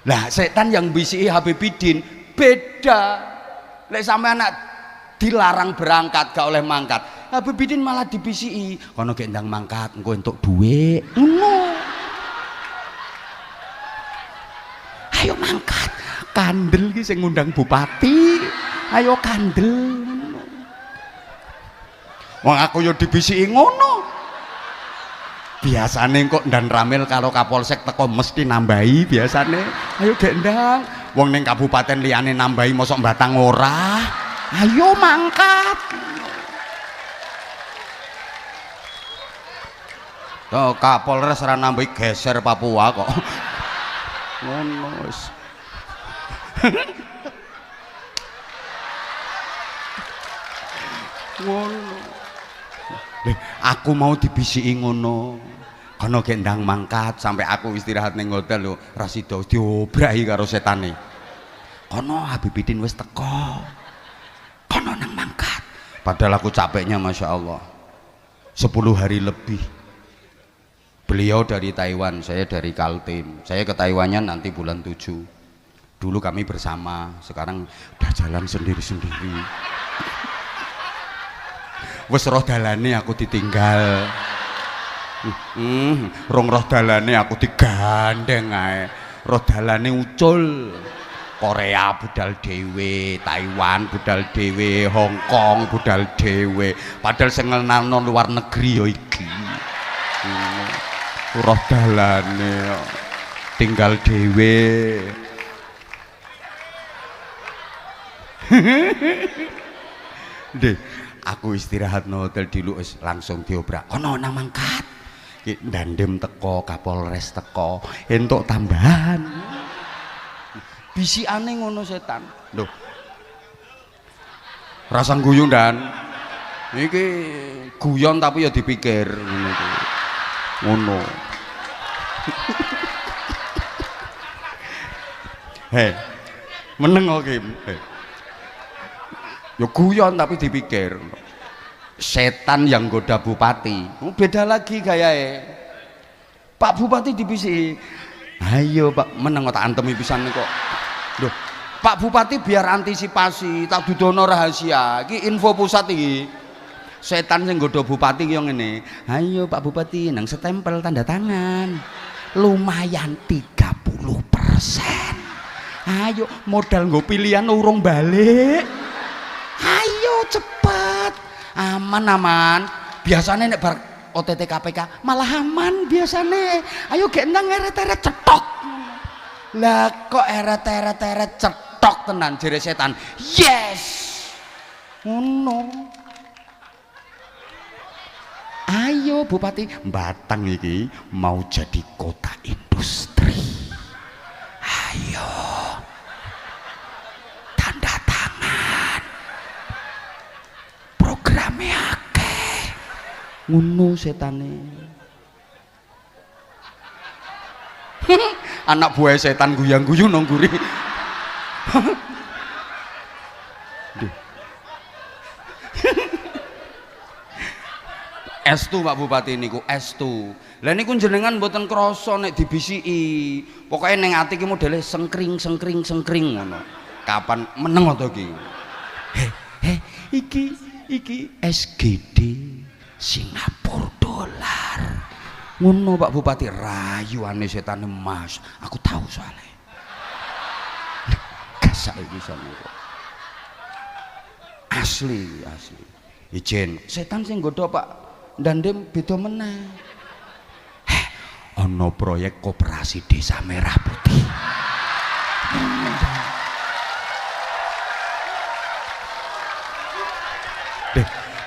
Lah setan yang bisiki Habibidin beda. Lek sampean anak dilarang berangkat gak oleh mangkat, Habibidin malah dibisiki kono gek ndang mangkat engko entuk dhuwit ngono. Ayo mangkat kandel iki sing ngundang bupati, ayo kandel. Wong aku yo dibisiki ngono. Biasane kok ndan Ramil karo Kapolsek teko mesti nambahi biasane. Ayo gek ndang. Wong ning kabupaten liyane nambahi mosok Batang ora. Ayo mangkat. Tuh Kapolres ora nambahi geser Papua kok. Ngono wis. Ngono. Aku mau dibisiki ngono. Kono gek ndang mangkat sampai aku istirahat ning hotel lho, ra sida diobrahi karo setane. Kono Habibidin wis teko. Kono nang mangkat. Padahal aku capeknya Masya Allah 10 hari lebih. Beliau dari Taiwan, saya dari Kaltim. Saya ke Taiwannya nanti bulan 7. Dulu kami bersama, sekarang udah jalan sendiri-sendiri. Wes roh dalane aku ditinggal. Rong roh dalane aku digandeng ae. Roh dalane ucul. Korea budal dhewe, Taiwan budal dhewe, Hong Kong budal dhewe. Padahal sing ngenalno luar negeri ya iki. Roh dalane tinggal dhewe. Deh, aku istirahat no hotel dulu langsung diobrak. Kono nang mangkat. Dandem teko, Kapolres teko, entuk tambahan. Bisikane ngono setan. Loh. Rasa guyu dan iki guyon tapi ya dipikir ngono iki. Ngono. Hei. Meneng kok Kim. Ya guyon tapi dipikir. Setan yang goda bupati beda lagi gayae. Pak Bupati dibisiki, ayo Pak meneng tak antemi pisan kok. Loh, Pak Bupati biar antisipasi tak dudono rahasia iki info pusat iki. Setan sing goda bupati ki yo ngene, ayo Pak Bupati nang setempel tanda tangan lumayan 30%. Ayo modal nggo pilihan urung balik, ayo cepet. Aman biasanya nek bar OTT KPK malah aman biasanya. Ayo gek nang eret-eret cetok. Lah kok eret-eret cetok tenan jere setan. Yes ngono. Ayo Bupati Batang iki mau jadi kota industri. Ayo tanda tangan programnya akeh ngono setane. Anak buah setan guyang-guyu nang guri. Estu Pak Bupati niku estu. Lah niku jenengan mboten krasa nek dibisiki. Pokoke ning ati ki modele sengkring ngono. Kapan meneng to iki? Iki SGD Singapura dolar. Ngono Pak Bupati rayuane setan Mas. Aku tahu soalnya. Gasak iki sampe. Asli. Ijen setan sing nggodha Pak Dandem beda meneh. Ana proyek koperasi desa Merah Putih.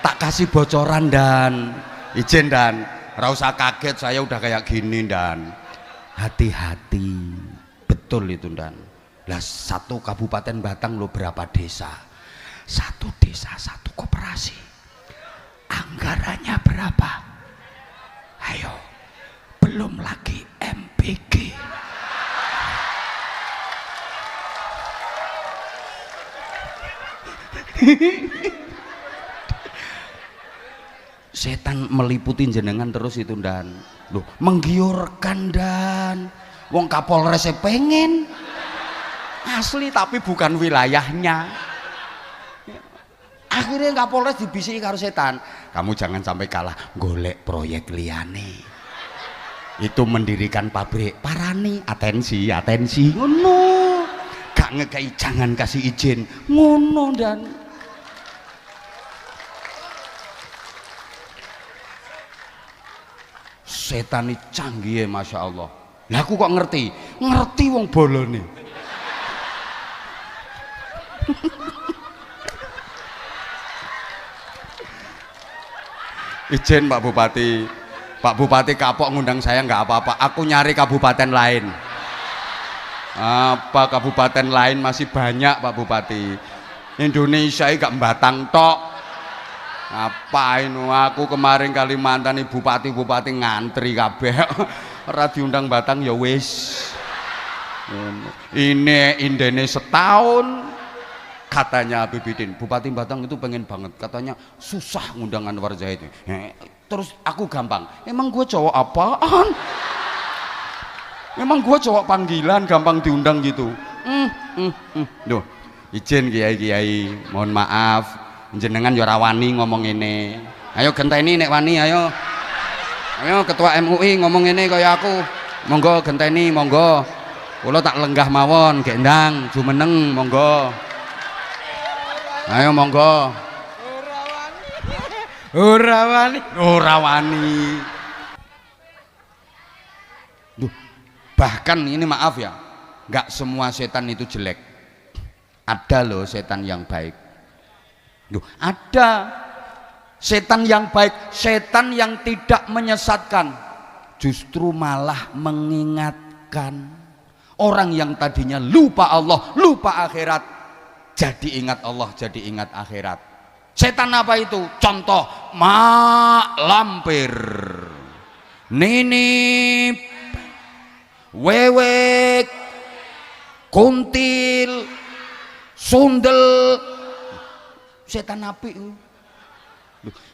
Tak kasih bocoran dan izin dan ora usah kaget, saya udah kayak gini dan hati-hati betul itu dan. Lah satu kabupaten Batang lo berapa desa? Satu desa satu koperasi. Anggarannya berapa? Ayo, belum lagi MPG. Setan meliputi jenengan terus itu dan loh menggiurkan dan wong Kapolres pengen asli tapi bukan wilayahnya. Akhirnya Kapolres dibisiki karo setan, kamu jangan sampai kalah golek proyek liyane. Itu mendirikan pabrik, parani, atensi ngono, gak ngekei, jangan kasih izin ngono. Dan setan ini canggih ya, Masya Allah. Lah aku kok ngerti wong bolone. Izin Pak Bupati kapok ngundang saya nggak apa-apa, aku nyari kabupaten lain. Apa kabupaten lain masih banyak Pak Bupati. Indonesia ini gak Batang tok. Ngapain aku kemarin Kalimantan bupati ngantri kabeh. Ora diundang Batang ya wis. Ini indene setahun. Katanya Habib Bidin, Bupati Batang itu pengen banget, katanya susah ngundang Anwar Zaid. Terus aku gampang, emang gue cowok apaan? Emang gue cowok panggilan gampang diundang gitu. Duh, izin kiai, mohon maaf, jenengan yo rawani ngomong ini. Ayo genteni nek wani, ayo ketua MUI ngomong ini kaya aku. Monggo genteni, monggo. Kula tak lenggah mawon, gendang, jumeneng, monggo. Ayo monggo. Ora wani. Duh, bahkan ini maaf ya, nggak semua setan itu jelek. Ada loh setan yang baik. Duh, ada setan yang baik, setan yang tidak menyesatkan, justru malah mengingatkan. Orang yang tadinya lupa Allah, lupa akhirat, jadi ingat Allah, jadi ingat akhirat. Setan apa itu? Contoh, mak lampir, ninip, wewek, kuntil, sundel. Setan api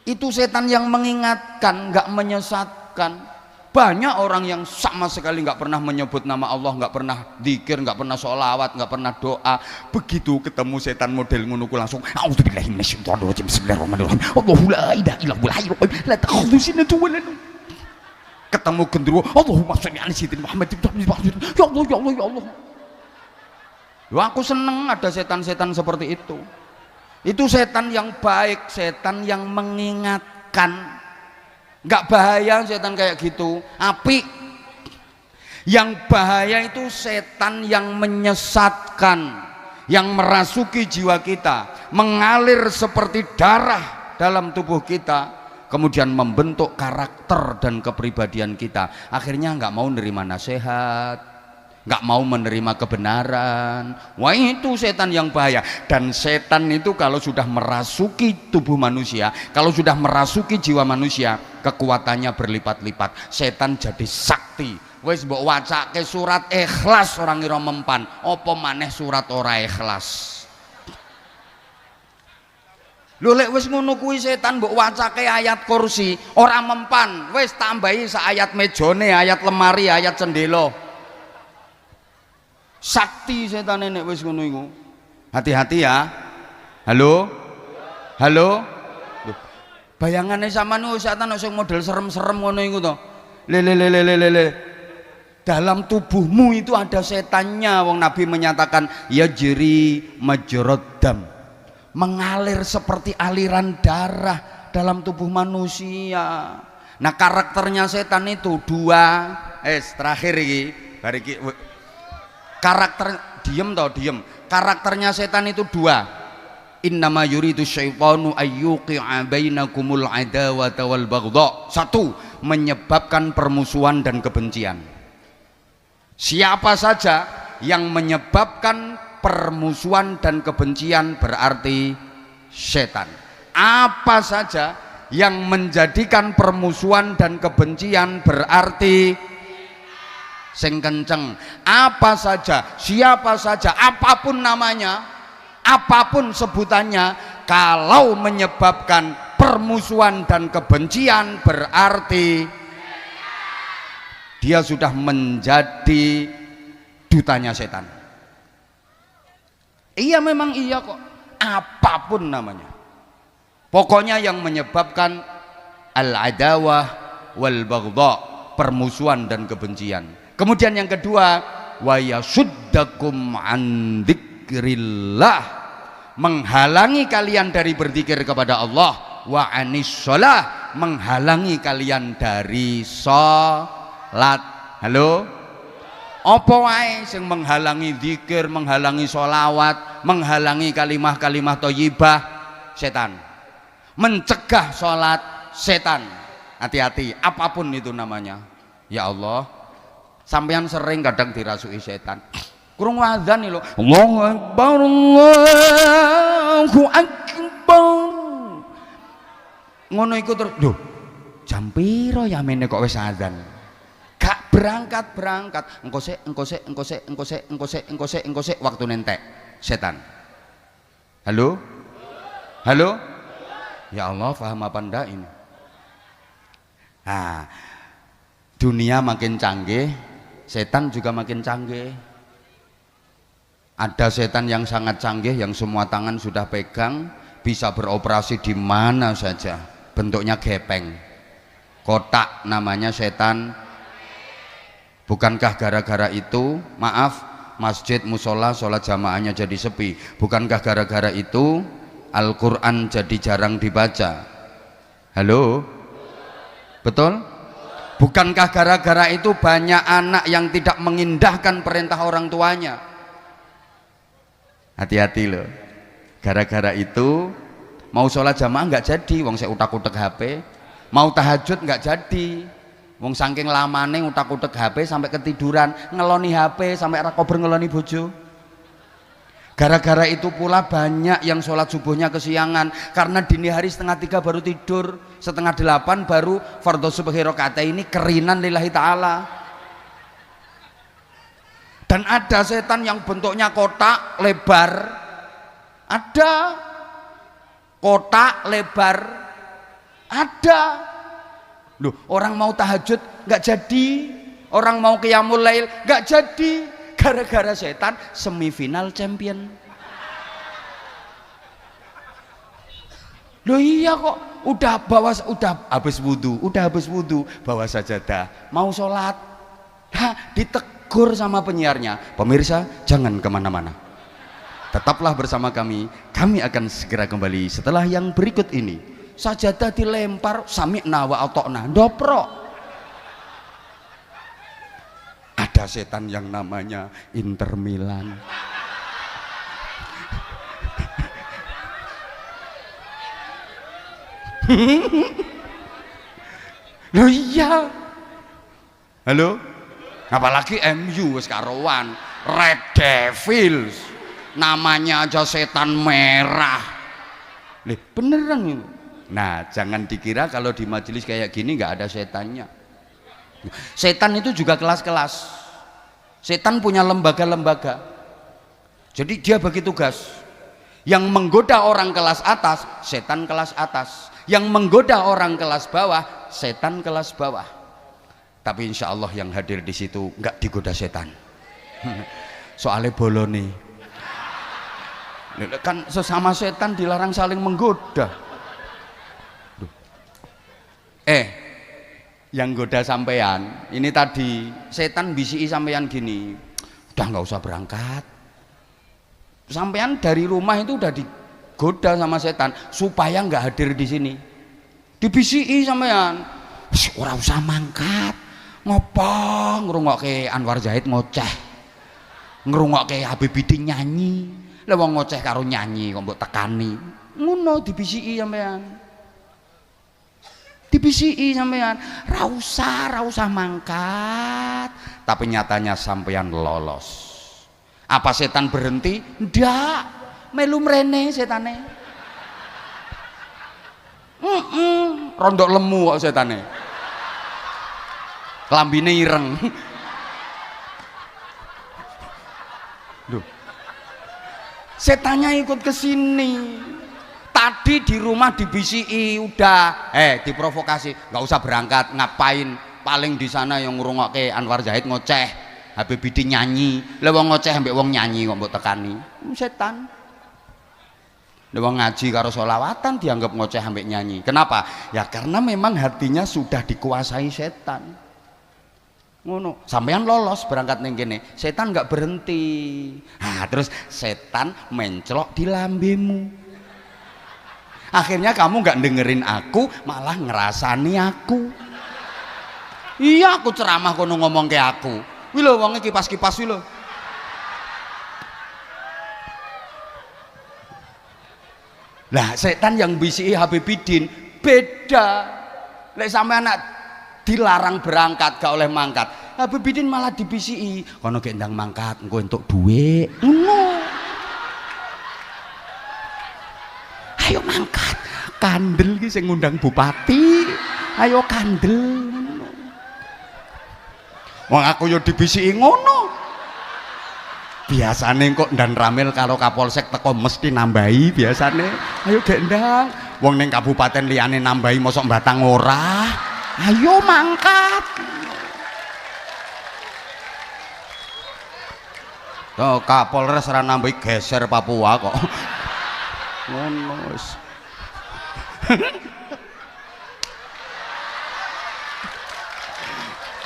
itu setan yang mengingatkan, nggak menyesatkan. Banyak orang yang sama sekali nggak pernah menyebut nama Allah, nggak pernah dzikir, nggak pernah sholawat, nggak pernah doa. Begitu ketemu setan model ngunuku langsung a'udzubillahi minasyaitonirrajim, bismillahirrahmanirrahim, Allahu la ilaha illallah la ta'khudhuhu sinatun wa la nawm. Ketemu gendruwo, Allahumma sholli ala sayyidina Muhammad, ya Allah. Loh, aku seneng ada setan-setan seperti itu. Itu setan yang baik, setan yang mengingatkan. Nggak bahaya setan kayak gitu, api. Yang bahaya itu setan yang menyesatkan, yang merasuki jiwa kita, mengalir seperti darah dalam tubuh kita, kemudian membentuk karakter dan kepribadian kita. Akhirnya nggak mau nerima nasihat, nggak mau menerima kebenaran. Wah, itu setan yang bahaya. Dan setan itu kalau sudah merasuki tubuh manusia, kalau sudah merasuki jiwa manusia, kekuatannya berlipat-lipat. Setan jadi sakti. Wis mbok wacake surat Ikhlas orang ngira mempan, apa maneh surat ora ikhlas. Lho lek wis ngono kuwi setan mbok wacake ayat kursi ora mempan, wis tambahi sak ayat mejane, ayat lemari, ayat cendela. Sakti setan nek wis ngono iku. Hati-hati ya. Halo? Bayangane sampean setan sing model serem-serem ngono iku to. Le. Dalam tubuhmu itu ada setannya. Wong Nabi menyatakan yajri majrad dam, mengalir seperti aliran darah dalam tubuh manusia. Nah, karakternya setan itu dua. Terakhir iki, bar iki karakter diem. Karakternya setan itu dua. Innama yuridu syaitanu ayyuqi'a bainakumul adawata wal baghdha. Satu, menyebabkan permusuhan dan kebencian. Siapa saja yang menyebabkan permusuhan dan kebencian berarti setan. Apa saja yang menjadikan permusuhan dan kebencian berarti sing kenceng. Apa saja, siapa saja, apapun namanya, apapun sebutannya, kalau menyebabkan permusuhan dan kebencian berarti dia sudah menjadi dutanya setan. Iya memang iya kok, apapun namanya. Pokoknya yang menyebabkan al-adawah wal baghdha, permusuhan dan kebencian. Kemudian yang kedua, wa yasuddakum an dzikrillah, menghalangi kalian dari berzikir kepada Allah, wa anis shalah, menghalangi kalian dari salat. Halo? Apa wae sing menghalangi zikir, menghalangi sholawat, menghalangi kalimah-kalimah thayyibah, setan. Mencegah sholat, setan. Hati-hati, apapun itu namanya. Ya Allah, sampean sering kadang dirasuki setan. Kurung wadzan lho, Allahu Akbar, Allahu Akbar. Ngono iku terus, lho, jam piro ya mene kok wis adzan? Gak berangkat engko sik waktu nentek setan. Halo ya Allah, paham apa ndak ini? Nah, dunia makin canggih, setan juga makin canggih. Ada setan yang sangat canggih, yang semua tangan sudah pegang, bisa beroperasi di mana saja, bentuknya gepeng, kotak, namanya setan. Bukankah gara-gara itu, maaf, masjid, musola, sholat jamaahnya jadi sepi? Bukankah gara-gara itu Al-Quran jadi jarang dibaca? Halo? Betul? Bukankah gara-gara itu banyak anak yang tidak mengindahkan perintah orang tuanya? Hati-hati loh. Gara-gara itu mau sholat jamaah nggak jadi, wong saya utak-utak HP. Mau tahajud nggak jadi, wong saking lamane utak-utak HP sampai ketiduran, ngeloni HP sampai ra kober ngeloni bojo. Gara-gara itu pula banyak yang sholat subuhnya kesiangan karena dini hari 2:30 baru tidur, 7:30 baru fardhu subhi rakaat ini kerinan lillahi ta'ala. Dan ada setan yang bentuknya kotak lebar, ada kotak lebar, ada. Loh, orang mau tahajud nggak jadi, orang mau qiyamul lail nggak jadi, gara-gara setan semifinal champion. Loh iya kok, udah habis wudhu, bawa sajadah, mau sholat, ditegur sama penyiarnya, pemirsa jangan kemana-mana, tetaplah bersama kami akan segera kembali setelah yang berikut ini. Sajadah dilempar, sami'na wa ata'na, ndoprok. Ada setan yang namanya Inter Milan. Loh iya. Halo? Apalagi MU wis karuan, Red Devils. Namanya aja setan merah. Lih, beneran itu. Nah, jangan dikira kalau di majelis kayak gini nggak ada setannya. Setan itu juga kelas-kelas. Setan punya lembaga-lembaga. Jadi dia bagi tugas. Yang menggoda orang kelas atas, setan kelas atas. Yang menggoda orang kelas bawah, setan kelas bawah. Tapi insya Allah yang hadir di situ nggak digoda setan. Soalnya bolone. Kan sesama setan dilarang saling menggoda. Yang goda sampean ini tadi setan bisi sampean gini, udah nggak usah berangkat. Sampean dari rumah itu udah digoda sama setan supaya nggak hadir di sini. Dibisi sampean, ora usah mangkat, ngopo ngrungokke Anwar Zahid ngoceh, ngrungokke Habib Bidin nyanyi, lha wong ngoceh karo nyanyi kok mbok tekani, ngono dibisi sampean. Dibisi sampean, ra usah mangkat, tapi nyatanya sampean lolos. Apa setan berhenti? Ndak, melu mrene setane. Rondok lemu kok setane. Klambine ireng. Duh. Setannya ikut ke sini. Tadi di rumah dibisi, udah diprovokasi, nggak usah berangkat, ngapain, paling di sana yang ngrungokke Anwar Zahid ngoceh, Habib Bidin nyanyi, lha wong ngoceh ambek wong nyanyi kok mbok tekani. Setan. Lha wong ngaji karo sholawatan dianggap ngoceh ambek nyanyi. Kenapa? Ya karena memang hatinya sudah dikuasai setan. Ngono. Sampean lolos berangkat ning kene, setan nggak berhenti. Nah, terus setan mencelok di lambemu. Akhirnya kamu nggak dengerin aku, malah ngerasani aku. Iya, aku ceramah kono ngomong ke aku. Wih lho, wongnya kipas-kipas wih lho. Lah, setan yang bisiki Habib Bidin beda. Lek sampe anak dilarang berangkat gak oleh mangkat, Habib Bidin malah dibisiki. Kono gek ndang mangkat, engko entuk dhuwit. Ayo mangkat, kandel ki sing ngundang bupati. Ayo kandel. Wong aku yo dibisiki ngono. Biasane kok ndan ramil karo Kapolsek teko mesti nambahi biasane. Ayo gek ndang. Wong ning kabupaten liyane nambahi mosok Batang ora. Ayo mangkat. Tuh Kapolres ora nambahi geser Papua kok. Ngono wis.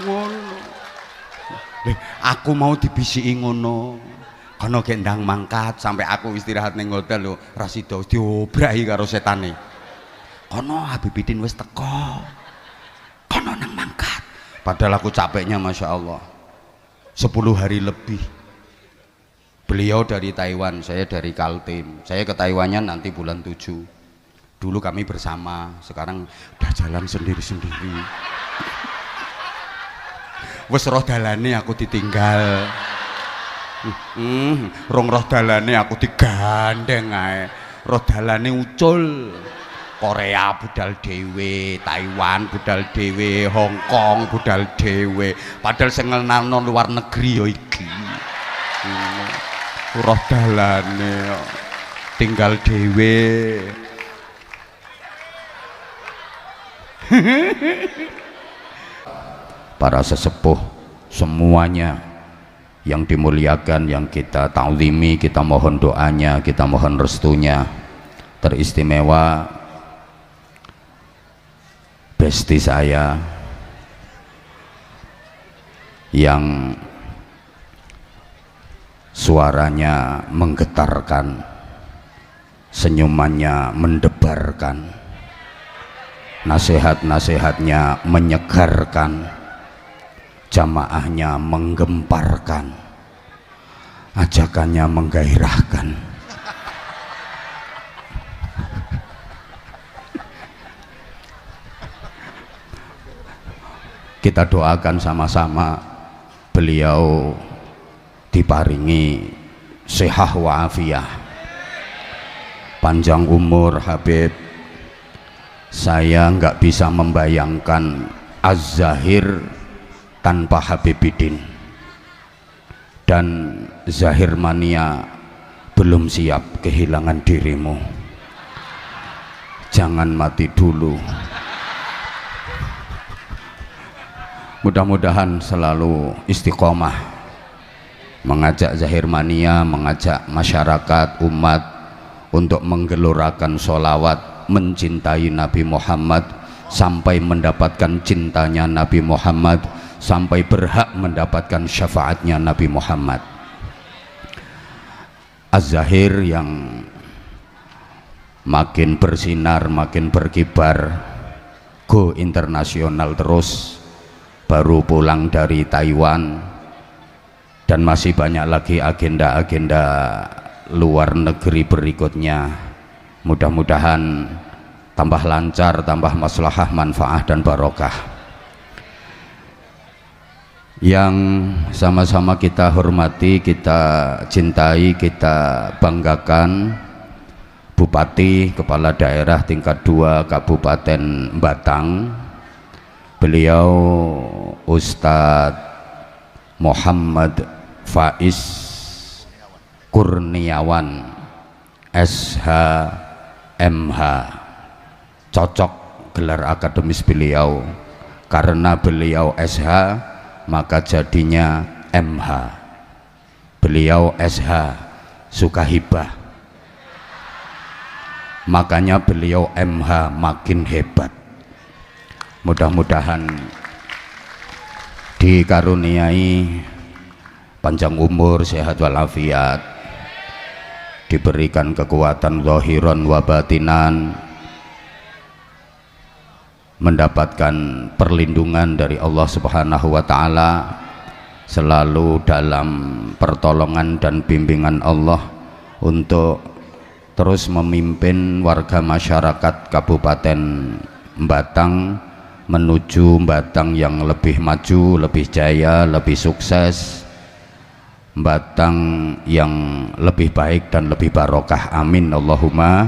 Ngono. Aku mau dibisiki ngono. Kono gek ndang mangkat sampai aku istirahat ning hotel lho, ra sida diobrahi karo setane. Kono Habib Bidin wis teko. Kono nang mangkat. Padahal aku capeknya Masya Allah 10 hari lebih. Beliau dari Taiwan, saya dari Kaltim. Saya ke Taiwannya nanti bulan 7. Dulu kami bersama, sekarang udah jalan sendiri-sendiri. Wes roh dalane aku ditinggal. Rong roh dalane aku digandeng ae. Roh dalane ucul. Korea budal dhewe, Taiwan budal dhewe, Hong Kong budal dhewe. Padahal sing ngenalno luar negeri ya iki. Roh dalane tinggal dhewe. Para sesepuh semuanya yang dimuliakan, yang kita ta'zimi, kita mohon doanya, kita mohon restunya. Teristimewa besti saya yang suaranya menggetarkan, senyumannya mendebarkan, nasihat-nasihatnya menyegarkan, jamaahnya menggemparkan, ajakannya menggairahkan. Kita doakan sama-sama beliau diparingi sehat wa'afiyah, panjang umur Habib. Saya nggak bisa membayangkan Az-Zahir tanpa Habib Bidin, dan Zahir Mania belum siap kehilangan dirimu. Jangan mati dulu. Mudah-mudahan selalu istiqomah mengajak Zahir Mania, mengajak masyarakat umat untuk menggelorakan sholawat, mencintai Nabi Muhammad sampai mendapatkan cintanya Nabi Muhammad, sampai berhak mendapatkan syafaatnya Nabi Muhammad. Az-Zahir yang makin bersinar, makin berkibar, go internasional terus, baru pulang dari Taiwan, dan masih banyak lagi agenda-agenda luar negeri berikutnya. Mudah-mudahan tambah lancar, tambah maslahah, manfaah dan barokah. Yang sama-sama kita hormati, kita cintai, kita banggakan Bupati Kepala Daerah tingkat 2 Kabupaten Batang, beliau Ustadz Muhammad Faiz Kurniawan SH MH. Cocok gelar akademis beliau, karena beliau SH maka jadinya MH, beliau SH, Sukahibah. Makanya beliau MH makin hebat. Mudah-mudahan dikaruniai panjang umur, sehat walafiat, diberikan kekuatan zahiran wa batinan, mendapatkan perlindungan dari Allah Subhanahu wa taala, selalu dalam pertolongan dan bimbingan Allah untuk terus memimpin warga masyarakat Kabupaten Batang menuju Batang yang lebih maju, lebih jaya, lebih sukses, Batang yang lebih baik dan lebih barokah. Amin Allahumma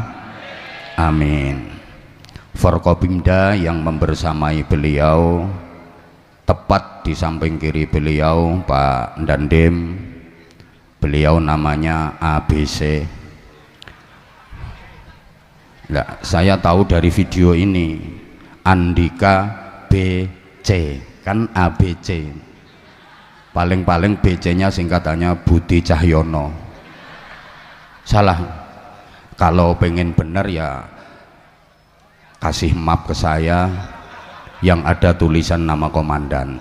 amin. Forkopimda yang membersamai beliau, tepat di samping kiri beliau Pak Dandim, beliau namanya ABC. Nah, saya tahu dari video ini Andika BC, kan ABC, paling-paling BC nya singkatannya Budi Cahyono. Salah, kalau pengen benar ya kasih map ke saya yang ada tulisan nama komandan,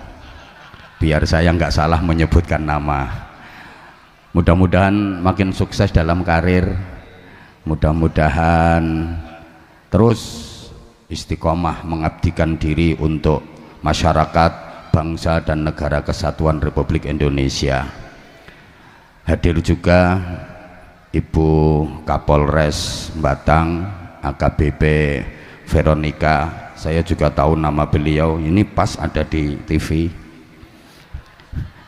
biar saya nggak salah menyebutkan nama. Mudah-mudahan makin sukses dalam karir, mudah-mudahan terus istiqomah mengabdikan diri untuk masyarakat, bangsa dan negara kesatuan Republik Indonesia. Hadir juga Ibu Kapolres Batang AKBP Veronica. Saya juga tahu nama beliau, ini pas ada di TV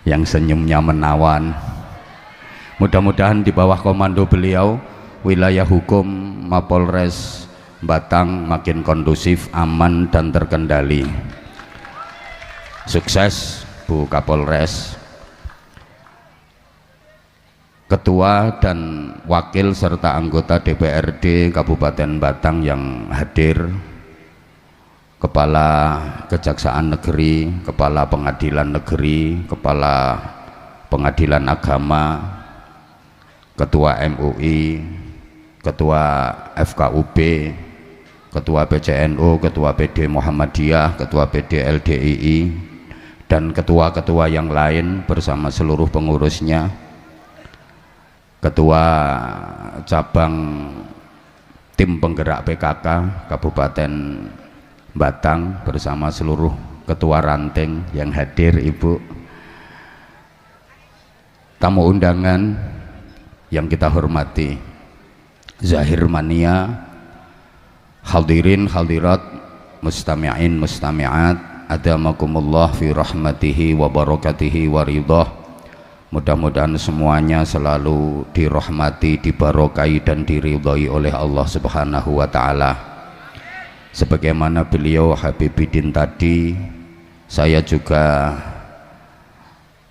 yang senyumnya menawan. Mudah-mudahan di bawah komando beliau wilayah hukum Mapolres Batang makin kondusif, aman dan terkendali. Sukses Bu Kapolres. Ketua dan wakil serta anggota DPRD Kabupaten Batang yang hadir, Kepala Kejaksaan Negeri, Kepala Pengadilan Negeri, Kepala Pengadilan Agama, Ketua MUI, Ketua FKUB, Ketua PCNU, Ketua PD Muhammadiyah, Ketua PD LDII, dan ketua-ketua yang lain bersama seluruh pengurusnya, Ketua Cabang Tim Penggerak PKK Kabupaten Batang bersama seluruh ketua ranting yang hadir, Ibu, tamu undangan yang kita hormati, Zahir Mania, hadirin hadirat, mustami'in mustami'at, adamakumullah fi rahmatihi wa barakatihi wa ridhah. Mudah-mudahan semuanya selalu dirahmati, dibarokai dan diridhai oleh Allah Subhanahu wa taala. Sebagaimana beliau Habibidin tadi, saya juga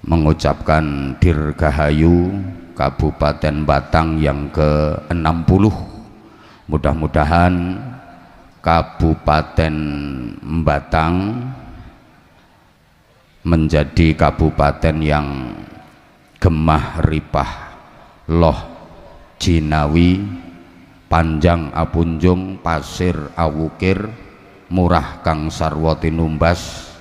mengucapkan Dirgahayu Kabupaten Batang yang ke-60. Mudah-mudahan Kabupaten Batang menjadi kabupaten yang gemah ripah loh jinawi, panjang apunjung, pasir awukir, murah kang sarwa tinumbas,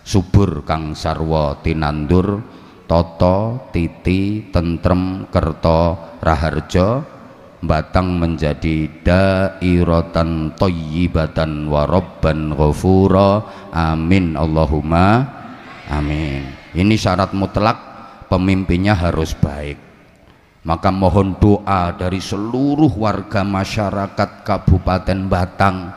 subur kang sarwa tinandur, toto titi tentrem kerto raharjo, Batang menjadi dairatan thayyibatan wa rabban ghafura. Amin Allahumma amin. Ini syarat mutlak, pemimpinnya harus baik. Maka mohon doa dari seluruh warga masyarakat Kabupaten Batang,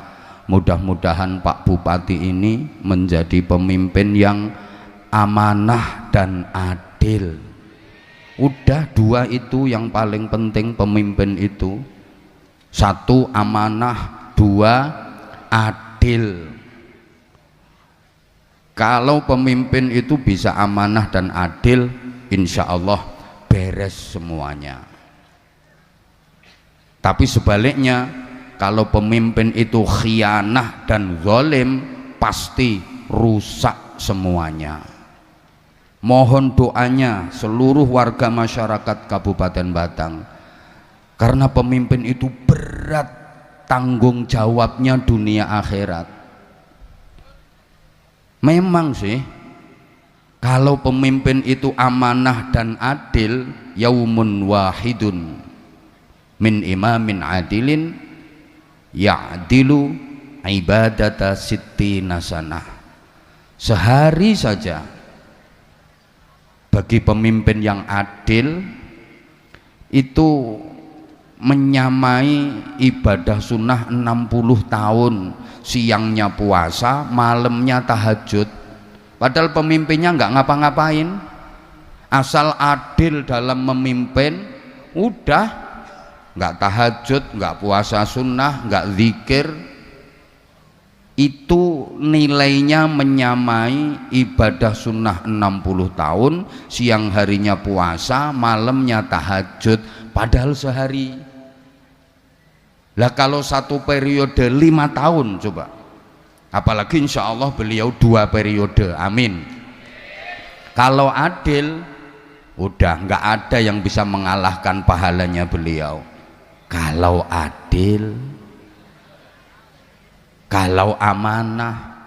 mudah-mudahan Pak Bupati ini menjadi pemimpin yang amanah dan adil. Udah dua itu yang paling penting pemimpin itu. Satu amanah, dua adil. Kalau pemimpin itu bisa amanah dan adil, insya Allah beres semuanya. Tapi sebaliknya, kalau pemimpin itu khianah dan zalim, pasti rusak semuanya. Mohon doanya seluruh warga masyarakat Kabupaten Batang, karena pemimpin itu berat tanggung jawabnya dunia akhirat. Memang sih kalau pemimpin itu amanah dan adil, yaumun wahidun min imamin adilin ya'dilu ibadata sittina sanah. Sehari saja bagi pemimpin yang adil itu menyamai ibadah sunnah 60 tahun, siangnya puasa, malamnya tahajud. Padahal pemimpinnya nggak ngapa-ngapain, asal adil dalam memimpin, udah nggak tahajud, nggak puasa sunnah, nggak zikir, itu nilainya menyamai ibadah sunnah 60 tahun, siang harinya puasa, malamnya tahajud, padahal sehari. Lah kalau satu periode 5 tahun coba, apalagi insya Allah beliau 2 periode, amin. Kalau adil, udah nggak ada yang bisa mengalahkan pahalanya beliau. Kalau adil, kalau amanah.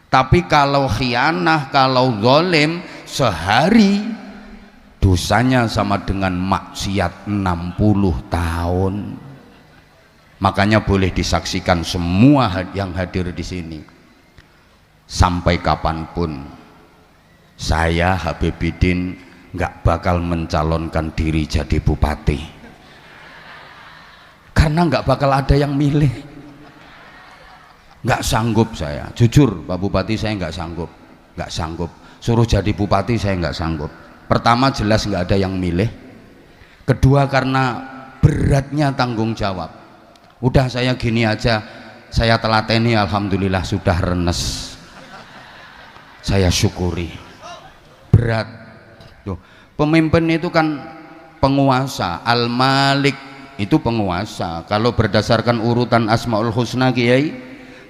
Tapi kalau khianah, kalau zalim, sehari dosanya sama dengan maksiat 60 tahun. Makanya boleh disaksikan semua yang hadir di sini, sampai kapanpun saya Habibidin nggak bakal mencalonkan diri jadi bupati, karena nggak bakal ada yang milih. Nggak sanggup saya, jujur Pak Bupati, saya nggak sanggup, suruh jadi bupati saya nggak sanggup. Pertama jelas nggak ada yang milih, kedua karena beratnya tanggung jawab. Udah saya gini aja, saya telateni, alhamdulillah sudah renes, saya syukuri. Berat. Tuh, pemimpin itu kan penguasa, al-malik itu penguasa. Kalau berdasarkan urutan asmaul husna Kiai,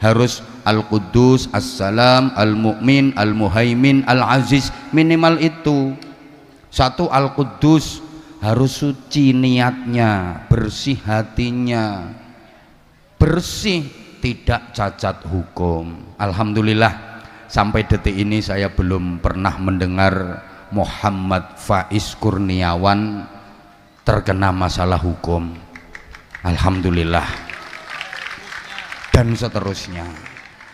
harus al-Quddus, as-Salam, al-Mu'min, al-Muhaimin, al-Aziz, minimal itu. Satu, al-Quddus, harus suci niatnya, bersih hatinya, bersih, tidak cacat hukum. Alhamdulillah sampai detik ini saya belum pernah mendengar Muhammad Faiz Kurniawan terkena masalah hukum. Alhamdulillah. Dan seterusnya.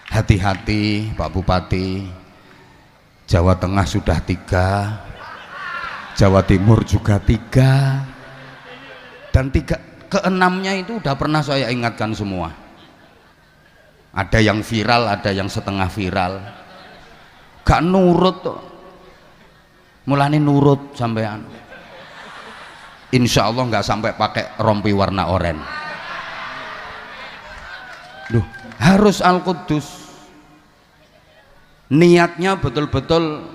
Hati-hati Pak Bupati, Jawa Tengah sudah 3, Jawa Timur juga 3, dan 3 keenamnya itu udah pernah saya ingatkan semua. Ada yang viral, ada yang setengah viral, gak nurut tuh. Mulane nurut sampean, insya Allah nggak sampai pakai rompi warna oranye. Duh, harus Al-Quddus, niatnya betul-betul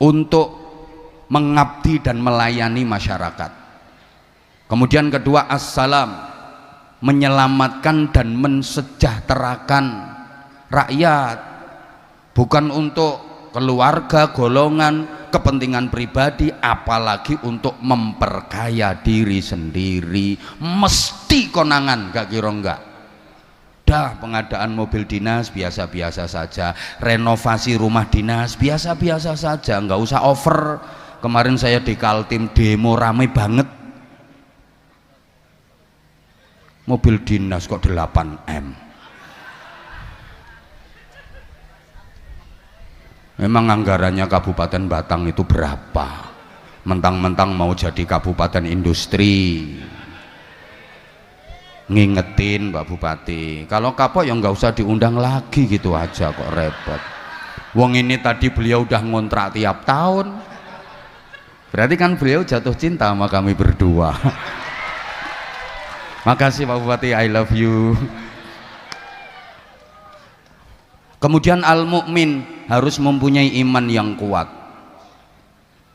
untuk mengabdi dan melayani masyarakat. Kemudian kedua, as-salam, menyelamatkan dan mensejahterakan rakyat, bukan untuk keluarga, golongan, kepentingan pribadi, apalagi untuk memperkaya diri sendiri. Mesti konangan, gak kira enggak. Dah, pengadaan mobil dinas biasa-biasa saja, renovasi rumah dinas biasa-biasa saja, nggak usah over. Kemarin saya di Kaltim demo rame banget, mobil dinas kok 8M. Memang anggarannya Kabupaten Batang itu berapa? Mentang-mentang mau jadi kabupaten industri. Ngingetin Pak Bupati, kalau kapok ya nggak usah diundang lagi gitu aja, kok repot. Wong ini tadi beliau udah ngontrak tiap tahun, berarti kan beliau jatuh cinta sama kami berdua. Makasih Pak Bupati, I love you. Kemudian al-mu'min, harus mempunyai iman yang kuat.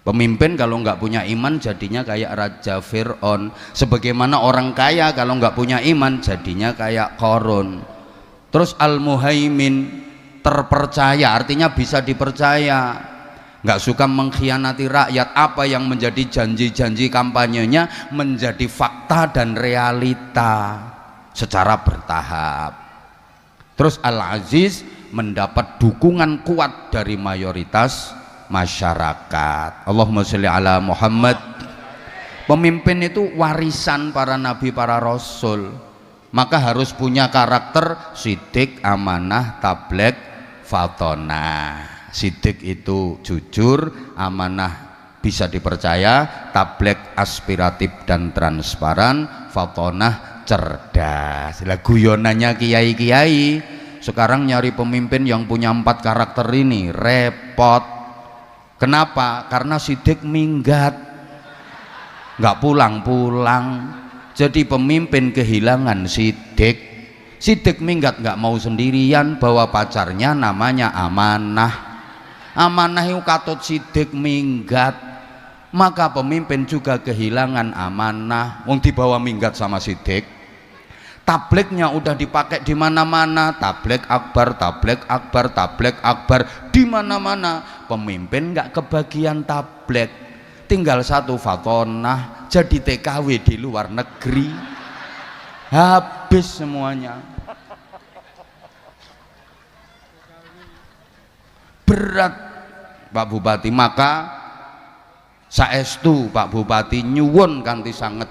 Pemimpin kalau nggak punya iman jadinya kayak Raja Fir'aun. Sebagaimana orang kaya kalau nggak punya iman jadinya kayak Qarun. Terus al-muhaimin, terpercaya, artinya bisa dipercaya. nggak suka mengkhianati rakyat. Apa yang menjadi janji-janji kampanyenya menjadi fakta dan realita secara bertahap. Terus Al-Aziz mendapat dukungan kuat dari mayoritas masyarakat. Allahumma sholli ala Muhammad. Pemimpin itu warisan para nabi, para rasul, maka harus punya karakter sidik, amanah, tabligh, fatonah. Sidik itu jujur, amanah bisa dipercaya, tabligh aspiratif dan transparan, fatonah cerdas. Lah guyonannya kiai-kiai sekarang nyari pemimpin yang punya 4 karakter ini repot. Kenapa? Karena sidik minggat, nggak pulang-pulang. Jadi pemimpin kehilangan sidik. Sidik minggat, nggak mau sendirian, bawa pacarnya namanya amanah. Amanah itu katut sidik minggat, maka pemimpin juga kehilangan amanah. Wong dibawa minggat sama sidik. Tablignya udah dipakai di mana-mana, tabligh akbar, tabligh akbar, tabligh akbar di mana-mana. Pemimpin nggak kebagian tabligh, tinggal 1 fatonah, jadi TKW di luar negeri, habis semuanya. Berat Pak Bupati. Maka saestu Pak Bupati nyuwun kanthi sanget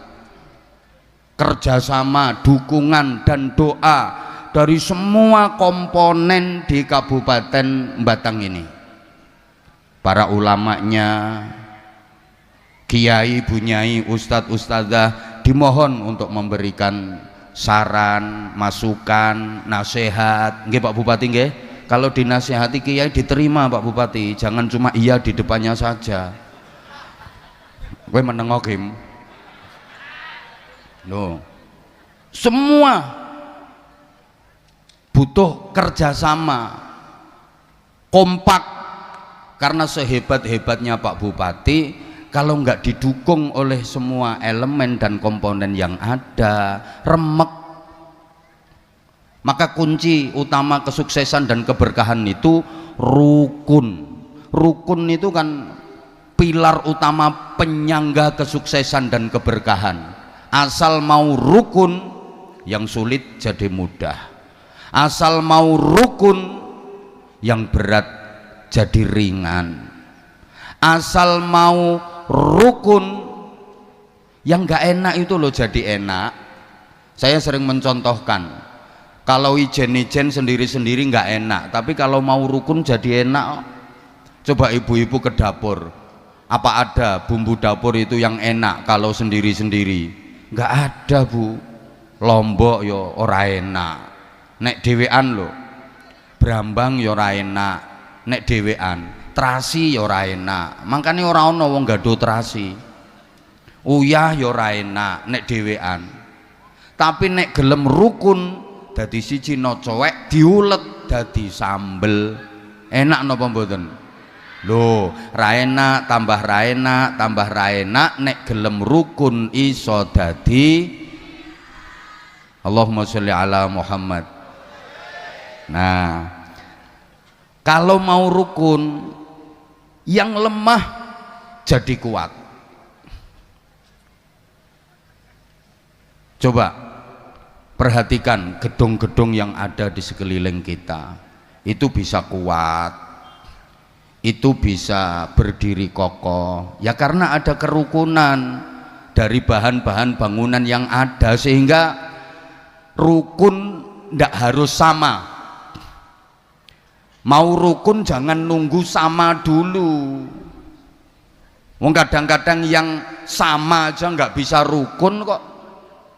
kerjasama, dukungan dan doa dari semua komponen di Kabupaten Batang ini, para ulamanya, kiai, bunyai, ustadz, ustadzah, dimohon untuk memberikan saran, masukan, nasihat. Nggih Pak Bupati nggih. Kalau dinasihati kiai diterima Pak Bupati, jangan cuma iya di depannya saja. Kowe menengok Kim. Loh. Semua butuh kerjasama, kompak, karena sehebat-hebatnya Pak Bupati kalau nggak didukung oleh semua elemen dan komponen yang ada, remek. Maka kunci utama kesuksesan dan keberkahan itu rukun. Rukun itu kan pilar utama penyangga kesuksesan dan keberkahan. Asal mau rukun, yang sulit jadi mudah. Asal mau rukun, yang berat jadi ringan. Asal mau rukun, yang gak enak itu loh jadi enak. Saya sering mencontohkan, kalau ijen-ijen sendiri-sendiri nggak enak, tapi kalau mau rukun jadi enak. Coba ibu-ibu ke dapur, apa ada bumbu dapur itu yang enak kalau sendiri-sendiri? Nggak ada Bu. Lombok yo ora enak, nek dhewean lho. Brambang yo ora enak, nek dhewean. Terasi yo ora enak, makanya ora ono wong gadho terasi. Uyah yo ora enak, nek dhewean. Tapi nek gelem rukun, dadi siji no cowek diulet dadi sambel, enak napa mboten? Lho, ra enak tambah ra enak tambah ra enak, nek gelem rukun iso dadi. Allahumma sholli ala Muhammad. Nah, kalau mau rukun, yang lemah jadi kuat. Coba perhatikan gedung-gedung yang ada di sekeliling kita, itu bisa kuat, itu bisa berdiri kokoh, ya karena ada kerukunan dari bahan-bahan bangunan yang ada, sehingga rukun tidak harus sama. Mau rukun jangan nunggu sama dulu. Wong kadang-kadang yang sama aja nggak bisa rukun kok.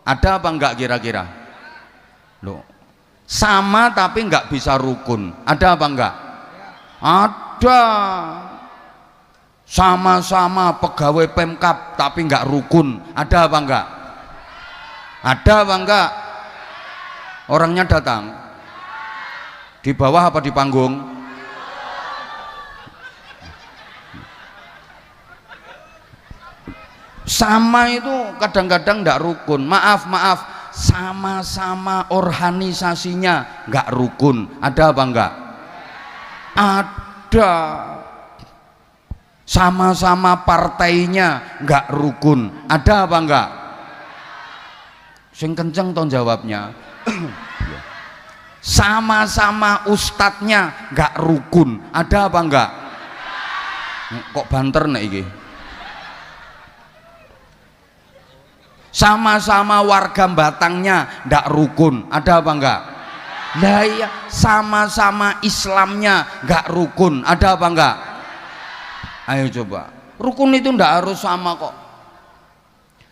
Ada apa enggak kira-kira? Loh, sama tapi nggak bisa rukun, ada apa enggak? Ada. Sama-sama pegawai Pemkab tapi nggak rukun, ada apa enggak? Ada apa enggak? Orangnya datang di bawah apa di panggung? Sama itu kadang-kadang nggak rukun. Maaf, sama-sama organisasinya nggak rukun, ada apa enggak? Ada. Sama-sama partainya nggak rukun, ada apa enggak? Sing kenceng toh jawabnya. Sama-sama ustadznya nggak rukun, ada apa enggak? Kok banter nek iki? Sama-sama warga batangnya ndak rukun, ada apa enggak? Lah iya, sama-sama Islamnya nggak rukun, ada apa enggak? Ayo coba, rukun itu ndak harus sama kok.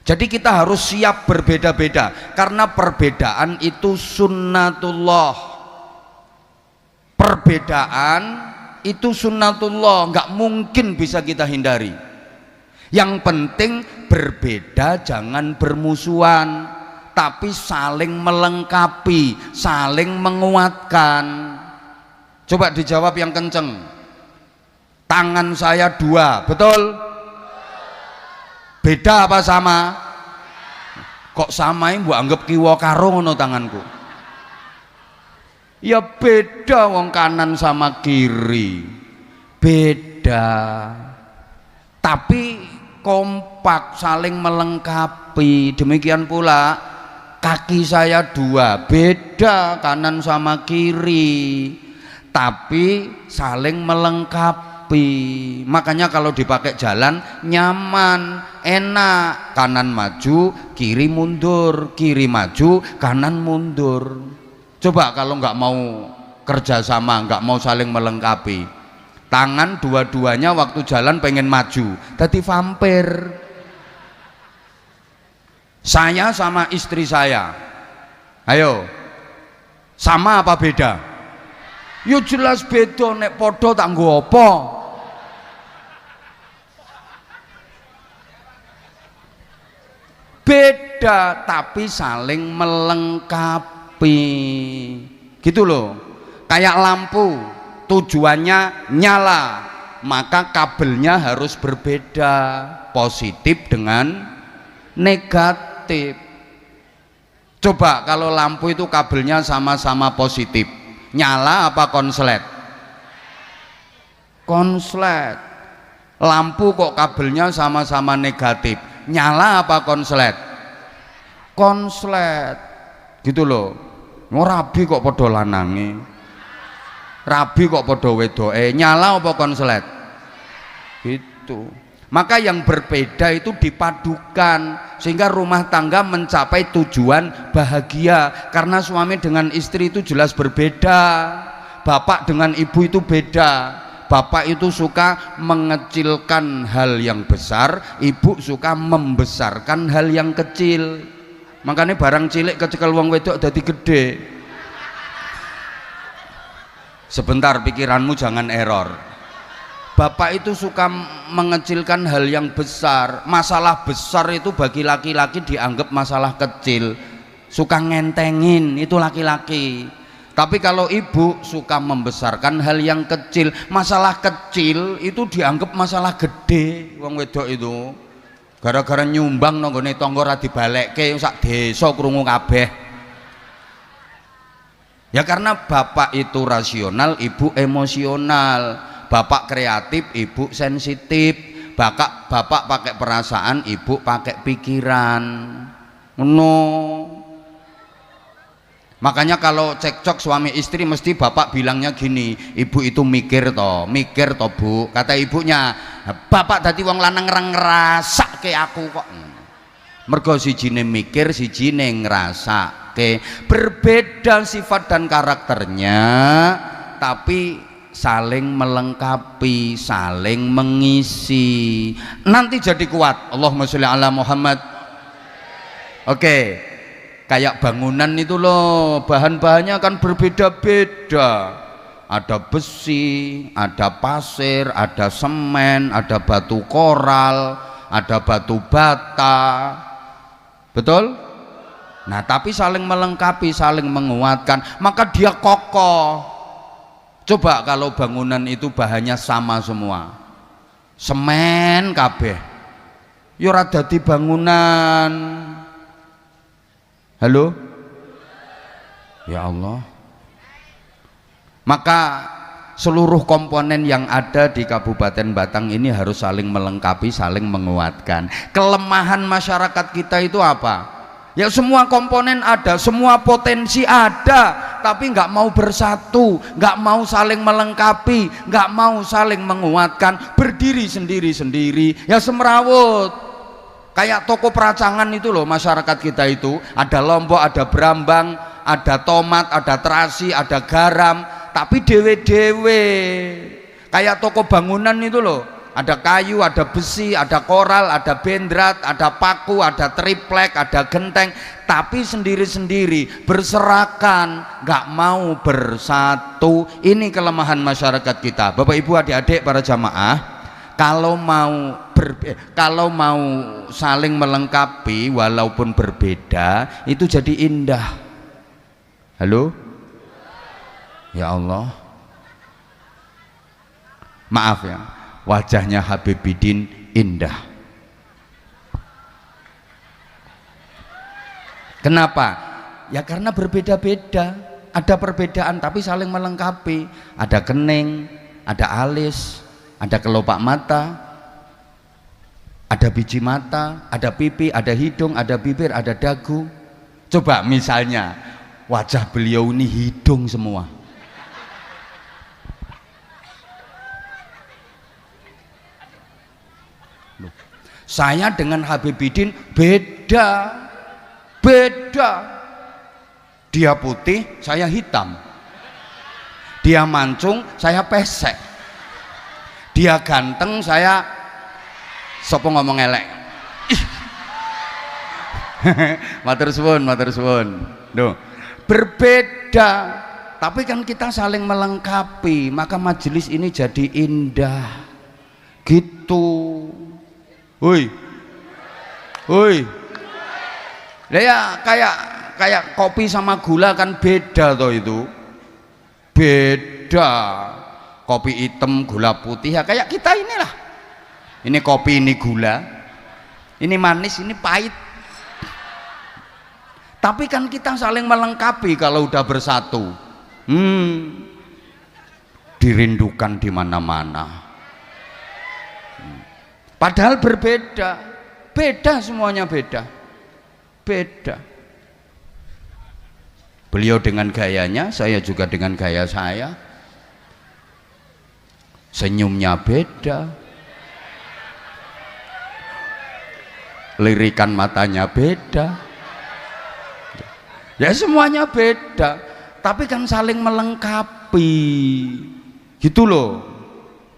Jadi kita harus siap berbeda-beda, karena perbedaan itu sunnatullah. Perbedaan itu sunnatullah, nggak mungkin bisa kita hindari. Yang penting berbeda, jangan bermusuhan, tapi saling melengkapi, saling menguatkan. Coba dijawab yang kenceng. Tangan saya dua, betul? Beda apa sama? Kok samain mbok anggap kiwa karo ngono tanganku? Ya beda, wong kanan sama kiri beda, tapi kompak, saling melengkapi. Demikian pula kaki saya dua, beda kanan sama kiri, tapi saling melengkapi. Makanya kalau dipakai jalan nyaman, enak. Kanan maju, kiri mundur, kiri maju, kanan mundur. Coba kalau nggak mau kerja sama, nggak mau saling melengkapi, tangan dua-duanya waktu jalan pengen maju, jadi vampir. Saya sama istri saya, ayo, sama apa beda? Yo jelas beda, nek podo tak nggo apa? Beda tapi saling melengkapi, gitu loh. Kayak lampu, tujuannya nyala, maka kabelnya harus berbeda, positif dengan negatif. Coba kalau lampu itu kabelnya sama-sama positif, nyala apa konslet? Konslet. Lampu kok kabelnya sama-sama negatif, nyala apa konslet? Konslet. Gitu loh. Rabi kok podo lanange, rabi kok podo wedoke, nyala apa konslet? Gitu. Maka yang berbeda itu dipadukan sehingga rumah tangga mencapai tujuan bahagia. Karena suami dengan istri itu jelas berbeda, bapak dengan ibu itu beda. Bapak itu suka mengecilkan hal yang besar, ibu suka membesarkan hal yang kecil. Makanya barang cilik kecekel wong wedok dadi gede. Sebentar, pikiranmu jangan error. Bapak itu suka mengecilkan hal yang besar. Masalah besar itu bagi laki-laki dianggap masalah kecil, suka ngentengin, itu laki-laki. Tapi kalau ibu suka membesarkan hal yang kecil, masalah kecil itu dianggap masalah gede. Wong wedok itu gara-gara nyumbang nanggone tangga ra dibalekke sak desa krungu kabeh. Ya karena bapak itu rasional, ibu emosional. Bapak kreatif, ibu sensitif. Bapak pakai perasaan, ibu pakai pikiran. No. Makanya kalau cekcok suami istri mesti bapak bilangnya gini, ibu itu mikir toh bu. Kata ibunya, bapak dadi wong lanang ngrasake aku kok. Mergo sijine mikir, sijine ngrasake. Berbeda sifat dan karakternya, tapi saling melengkapi, saling mengisi. Nanti jadi kuat. Allahumma sholli ala Muhammad. Oke. Kayak bangunan itu loh, bahan-bahannya kan berbeda-beda. Ada besi, ada pasir, ada semen, ada batu koral, ada batu bata. Betul? Nah, tapi saling melengkapi, saling menguatkan, maka dia kokoh. Coba kalau bangunan itu bahannya sama semua, semen kabeh, ya ora dadi bangunan. Halo? Ya Allah. Maka seluruh komponen yang ada di Kabupaten Batang ini harus saling melengkapi, saling menguatkan. Kelemahan masyarakat kita itu apa? Ya semua komponen ada, semua potensi ada, tapi nggak mau bersatu, nggak mau saling melengkapi, nggak mau saling menguatkan, berdiri sendiri-sendiri, ya semrawut. Kayak toko peracangan itu loh, masyarakat kita itu ada lombok, ada brambang, ada tomat, ada terasi, ada garam, tapi dewe-dewe. Kayak toko bangunan itu loh, ada kayu, ada besi, ada koral, ada bendrat, ada paku, ada triplek, ada genteng, tapi sendiri-sendiri, berserakan, nggak mau bersatu. Ini kelemahan masyarakat kita. Bapak Ibu, adik-adik, para jamaah, kalau mau saling melengkapi walaupun berbeda, itu jadi indah. Halo? Ya Allah, maaf ya, wajahnya Habibidin indah. Kenapa? Ya karena berbeda-beda, ada perbedaan tapi saling melengkapi. Ada kening, ada alis, ada kelopak mata, ada biji mata, ada pipi, ada hidung, ada bibir, ada dagu. Coba misalnya wajah beliau ini hidung semua. Saya dengan Habibidin beda. Dia putih, saya hitam. Dia mancung, saya pesek. Dia ganteng, saya sopo ngomong elek. Matur suwun. Duh, berbeda, tapi kan kita saling melengkapi, maka majelis ini jadi indah. Gitu. Woi. Ya kayak kopi sama gula kan beda toh itu. Beda. Kopi hitam, gula putih, ya kayak kita inilah. Ini kopi, ini gula. Ini manis, ini pahit. Tapi kan kita saling melengkapi kalau udah bersatu. Dirindukan di mana-mana. Padahal berbeda, semuanya beda. Beliau dengan gayanya, saya juga dengan gaya saya. Senyumnya beda, lirikan matanya beda. Ya semuanya beda, tapi kan saling melengkapi. Gitu loh.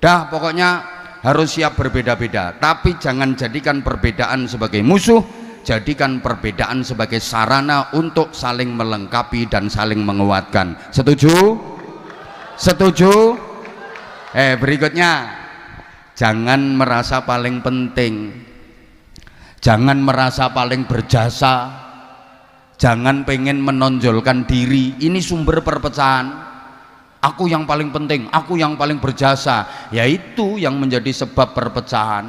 Dah pokoknya harus siap berbeda-beda, tapi jangan jadikan perbedaan sebagai musuh, jadikan perbedaan sebagai sarana untuk saling melengkapi dan saling menguatkan. Setuju? Setuju? Berikutnya, jangan merasa paling penting, jangan merasa paling berjasa, jangan pengen menonjolkan diri. Ini sumber perpecahan. Aku yang paling penting, aku yang paling berjasa, yaitu yang menjadi sebab perpecahan.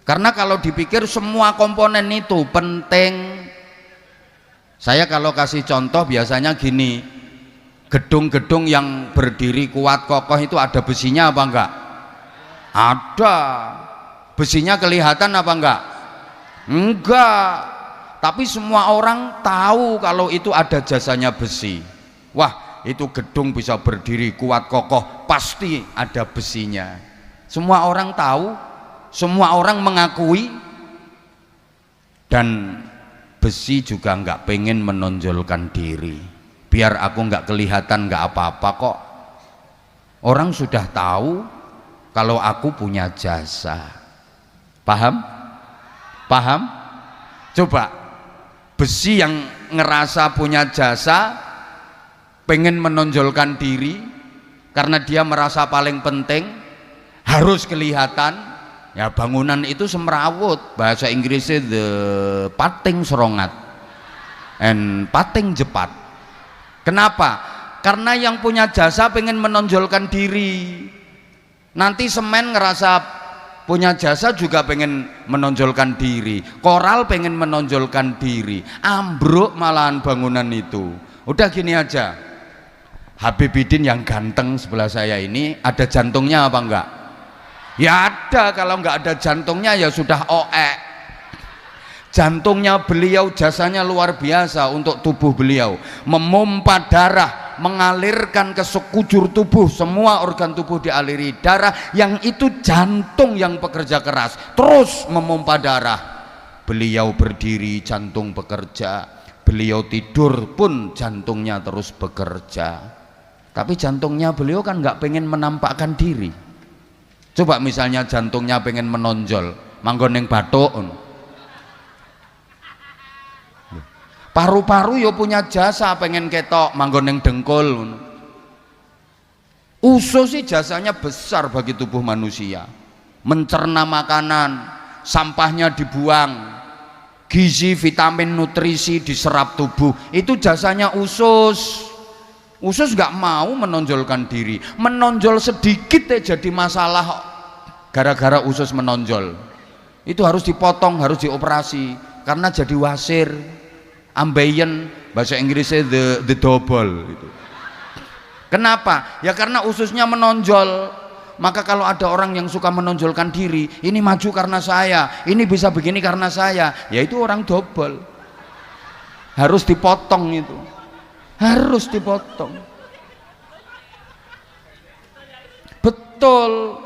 Karena kalau dipikir semua komponen itu penting. Saya kalau kasih contoh biasanya gini, gedung-gedung yang berdiri kuat kokoh itu ada besinya apa enggak? Ada. Besinya kelihatan apa enggak? Enggak. Tapi semua orang tahu kalau itu ada jasanya besi. Wah, itu gedung bisa berdiri kuat kokoh, pasti ada besinya. Semua orang tahu, semua orang mengakui, dan besi juga nggak pengen menonjolkan diri. Biar aku nggak kelihatan nggak apa-apa kok. Orang sudah tahu kalau aku punya jasa. Paham? Paham? Coba besi yang ngerasa punya jasa, pengen menonjolkan diri karena dia merasa paling penting, harus kelihatan. Ya bangunan itu semrawut, bahasa Inggrisnya the pating serongat and pating jepat. Kenapa? Karena yang punya jasa pengen menonjolkan diri. Nanti semen ngerasa punya jasa juga pengen menonjolkan diri, koral pengen menonjolkan diri, ambruk malahan bangunan itu. Udah gini aja, Habibidin yang ganteng sebelah saya ini ada jantungnya apa enggak? Ya ada, kalau enggak ada jantungnya ya sudah oek. Jantungnya beliau jasanya luar biasa untuk tubuh beliau, memompa darah, mengalirkan ke sekujur tubuh, semua organ tubuh dialiri darah, yang itu jantung yang bekerja keras terus memompa darah. Beliau berdiri jantung bekerja, beliau tidur pun jantungnya terus bekerja. Tapi jantungnya beliau kan nggak pengen menampakkan diri. Coba misalnya jantungnya pengen menonjol, manggon ning bathuk. Paru-paru yo punya jasa pengen ketok, manggon ning dengkul. Usus sih jasanya besar bagi tubuh manusia. Mencerna makanan, sampahnya dibuang, gizi, vitamin, nutrisi diserap tubuh. Itu jasanya usus. Usus nggak mau menonjolkan diri, menonjol sedikit jadi masalah gara-gara usus menonjol. Itu harus dipotong, harus dioperasi karena jadi wasir, ambeien, bahasa Inggrisnya the double gitu. Kenapa? Ya karena ususnya menonjol. Maka kalau ada orang yang suka menonjolkan diri, ini maju karena saya, ini bisa begini karena saya, ya itu orang double. Harus dipotong itu. Harus dipotong. Betul.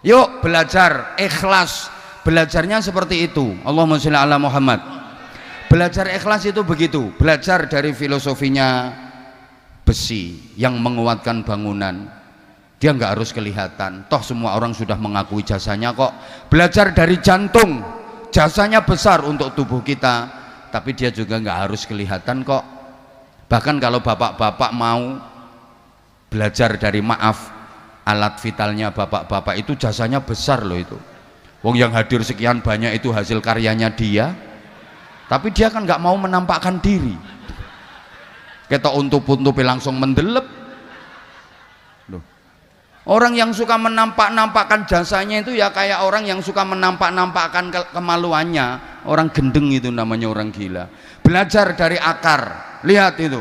Yuk belajar ikhlas. Belajarnya seperti itu. Allahumma sholli ala Muhammad. Belajar ikhlas itu begitu. Belajar dari filosofinya besi yang menguatkan bangunan. Dia nggak harus kelihatan. Toh semua orang sudah mengakui jasanya kok. Belajar dari jantung. Jasanya besar untuk tubuh kita. Tapi dia juga nggak harus kelihatan kok. Bahkan kalau bapak-bapak mau belajar dari maaf, alat vitalnya bapak-bapak itu jasanya besar loh itu. Wong yang hadir sekian banyak itu hasil karyanya dia, tapi dia kan nggak mau menampakkan diri. Kita untup-untupi langsung mendelep. Loh. Orang yang suka menampak-nampakkan jasanya itu ya kayak orang yang suka menampak-nampakkan kemaluannya. Orang gendeng itu namanya orang gila. Belajar dari akar. Lihat itu,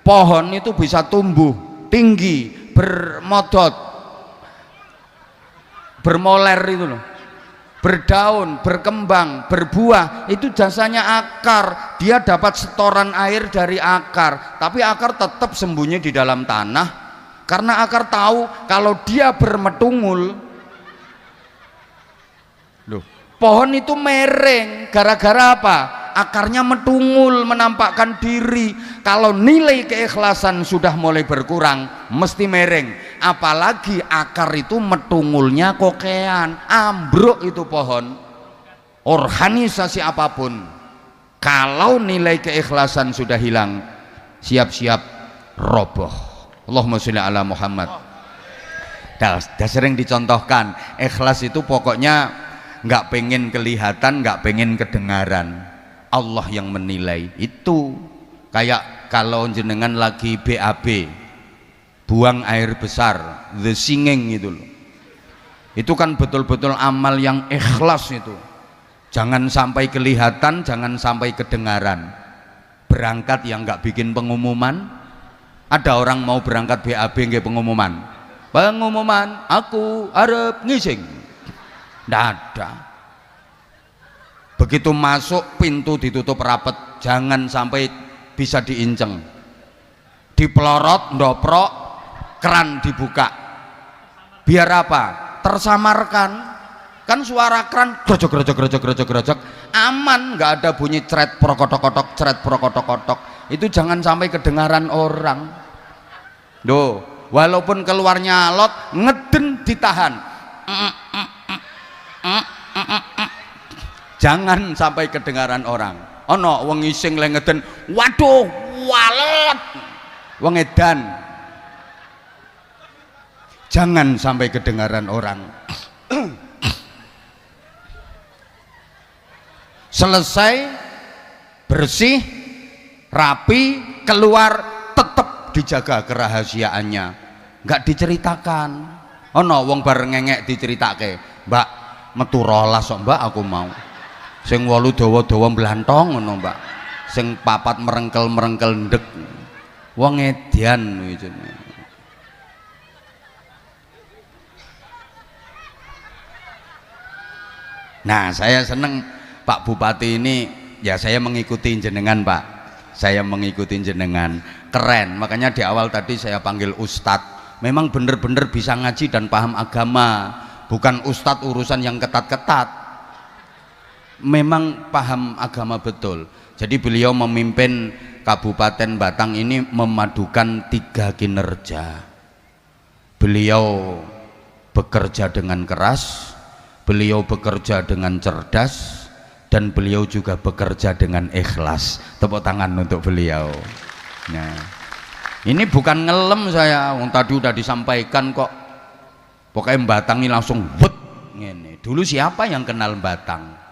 pohon itu bisa tumbuh tinggi, bermodot, bermoler itu loh, berdaun, berkembang, berbuah. Itu jasanya akar. Dia dapat setoran air dari akar, tapi akar tetap sembunyi di dalam tanah karena akar tahu kalau dia bermetungul. Loh, pohon itu mereng gara-gara apa? Akarnya metungul, menampakkan diri. Kalau nilai keikhlasan sudah mulai berkurang, mesti mereng. Apalagi akar itu metungulnya kokean, ambruk itu pohon. Organisasi apapun, kalau nilai keikhlasan sudah hilang, siap-siap roboh. Allahumma sholli ala Muhammad. Dah sering dicontohkan, ikhlas itu pokoknya nggak pengen kelihatan, nggak pengen kedengaran. Allah yang menilai. Itu kayak kalau jenengan lagi BAB, buang air besar, the singing itu loh. Itu kan betul-betul amal yang ikhlas itu. Jangan sampai kelihatan, jangan sampai kedengaran. Berangkat yang nggak bikin pengumuman. Ada orang mau berangkat BAB nggak pengumuman. Pengumuman, aku arep ngising. Nggak ada. Begitu masuk pintu ditutup rapet, jangan sampai bisa diinceng, dipelorot, ndoprok, keran dibuka. Biar apa? Tersamarkan. Kan suara keran grojok grojok grojok grojok grojok, aman, nggak ada bunyi ceret prokotok-kotok, ceret prokotok-kotok. Itu jangan sampai kedengaran orang. Duh, walaupun keluarnya alot, ngeden ditahan. Jangan sampai kedengaran orang. Ono wong ngising le ngeden, waduh, walot. Wong edan. Jangan sampai kedengaran orang. Selesai, bersih, rapi, keluar, tetap dijaga kerahasiaannya. Nggak diceritakan. Ono wong bareng ngengek diceritake, Mbak, metu rolas kok Mbak aku mau. Sing 8 dawa-dawa mblantong ngono Mbak, sing 4 merengkel-merengkel ndek. wong edian iki. Nah, saya seneng Pak Bupati ini, ya saya mengikuti jenengan Pak, saya mengikuti jenengan, keren. Makanya di awal tadi saya panggil Ustadz, memang bener-bener bisa ngaji dan paham agama, bukan Ustadz urusan yang ketat-ketat, memang paham agama betul. Jadi beliau memimpin Kabupaten Batang ini memadukan 3 kinerja. Beliau bekerja dengan keras, beliau bekerja dengan cerdas, dan beliau juga bekerja dengan ikhlas. Tepuk tangan untuk beliau. Nah, ini bukan ngelem saya, tadi udah disampaikan kok. Pokoknya Batang ini langsung wet ngene. Dulu siapa yang kenal Batang?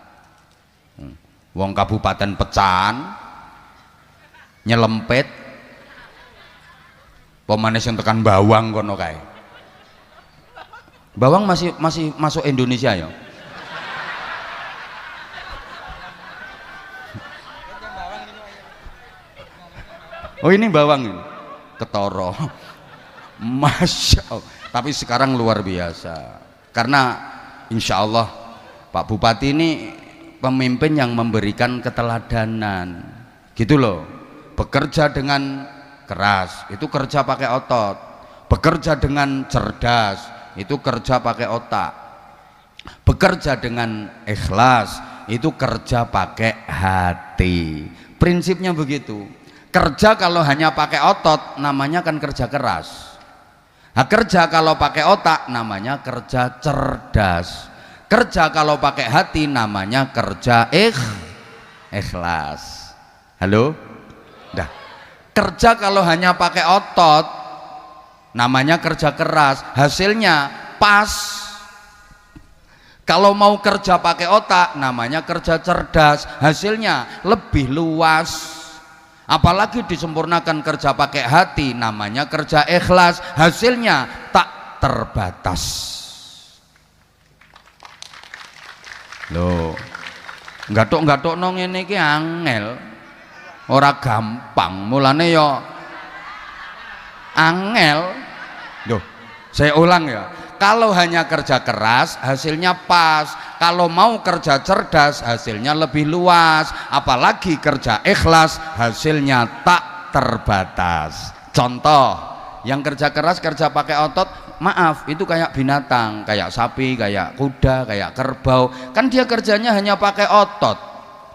Wong Kabupaten Pecan, nyelempet, pemanis yang tekan bawang kono kae. Bawang masih masuk Indonesia ya? Oh ini bawang ini, ketoro, masya Allah. Tapi sekarang luar biasa, karena insya Allah Pak Bupati ini pemimpin yang memberikan keteladanan, gitu loh. Bekerja dengan keras, itu kerja pakai otot. Bekerja dengan cerdas, itu kerja pakai otak. Bekerja dengan ikhlas, itu kerja pakai hati. Prinsipnya begitu. Kerja kalau hanya pakai otot namanya kan kerja keras. Nah, kerja kalau pakai otak namanya kerja cerdas. Kerja kalau pakai hati namanya kerja ikhlas. Halo? Dah. Kerja kalau hanya pakai otot namanya kerja keras, hasilnya pas. Kalau mau kerja pakai otak namanya kerja cerdas, hasilnya lebih luas. Apalagi disempurnakan kerja pakai hati namanya kerja ikhlas, hasilnya tak terbatas. Loh, gathuk-gathuk nang ngene iki angel, ora gampang, mulane yo angel. Loh, saya ulang ya, kalau hanya kerja keras hasilnya pas, kalau mau kerja cerdas hasilnya lebih luas, apalagi kerja ikhlas hasilnya tak terbatas. Contoh, yang kerja keras kerja pakai otot, maaf, itu kayak binatang, kayak sapi, kayak kuda, kayak kerbau, kan dia kerjanya hanya pakai otot,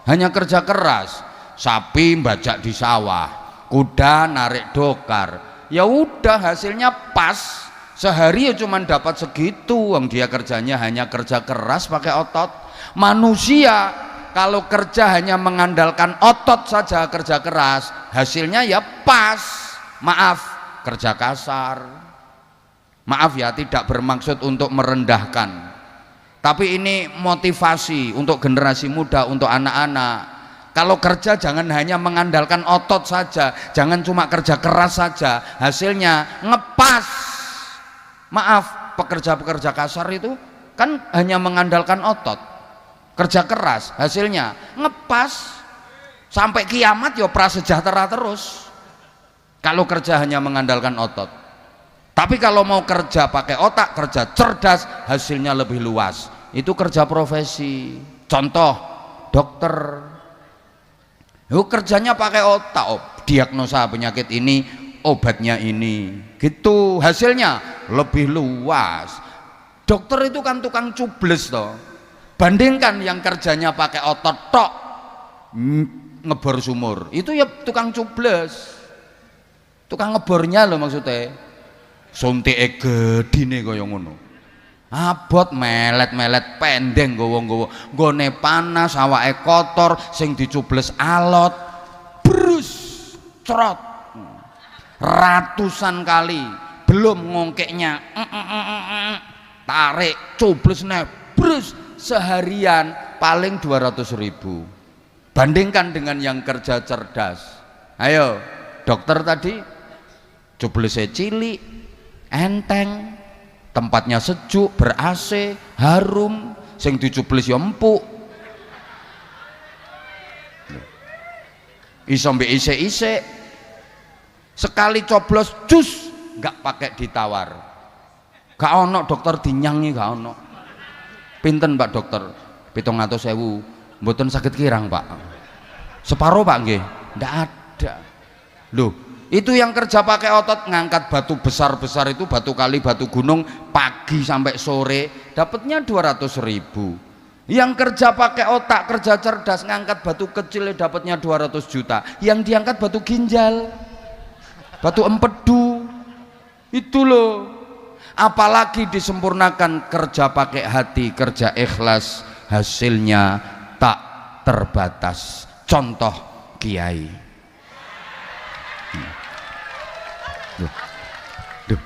hanya kerja keras. Sapi bajak di sawah, kuda narik dokar, ya udah hasilnya pas, sehari ya cuman dapat segitu, wong dia kerjanya hanya kerja keras pakai otot. Manusia kalau kerja hanya mengandalkan otot saja, kerja keras, hasilnya ya pas, maaf, kerja kasar. Maaf ya, tidak bermaksud untuk merendahkan, tapi ini motivasi untuk generasi muda, untuk anak-anak. Kalau kerja jangan hanya mengandalkan otot saja, jangan cuma kerja keras saja, hasilnya ngepas. Maaf, pekerja-pekerja kasar itu kan hanya mengandalkan otot, kerja keras, hasilnya ngepas sampai kiamat ya prasejahtera terus. Kalau kerja hanya mengandalkan otot. Tapi kalau mau kerja pakai otak, kerja cerdas, hasilnya lebih luas. Itu kerja profesi. Contoh, dokter. Yuk, kerjanya pakai otak, diagnosa penyakit ini, obatnya ini, gitu, hasilnya lebih luas. Dokter itu kan tukang cubles toh. Bandingkan yang kerjanya pakai otot tok, ngebor sumur, itu ya tukang cubles, tukang ngebornya loh maksudnya. Suntike gedine kaya ngono, abot melet-melet pendeng, gowo-gowo, nggone panas, awake kotor, sing dicubles alot, brus, cerot, ratusan kali, belum ngongkeknya, tarik, cubles brus, seharian paling 200.000. Bandingkan dengan yang kerja cerdas. Ayo, dokter tadi cublesnya cilik, enteng, tempatnya sejuk, ber AC, harum, sing dicubles ya empuk, iso mbek isik-isik, sekali coblos jus nggak pakai ditawar, gak ono dokter dinyangi, gak ono. Pinten Pak dokter? 700.000. Mboten sakit kirang Pak. Separuh Pak nggih? Ndak ada. Loh, itu yang kerja pakai otot ngangkat batu besar-besar itu, batu kali, batu gunung, pagi sampai sore dapatnya 200.000. Yang kerja pakai otak, kerja cerdas ngangkat batu kecil dapatnya 200 juta. Yang diangkat batu ginjal, batu empedu, itu loh. Apalagi disempurnakan kerja pakai hati, kerja ikhlas, hasilnya tak terbatas. Contoh kiai. Duh.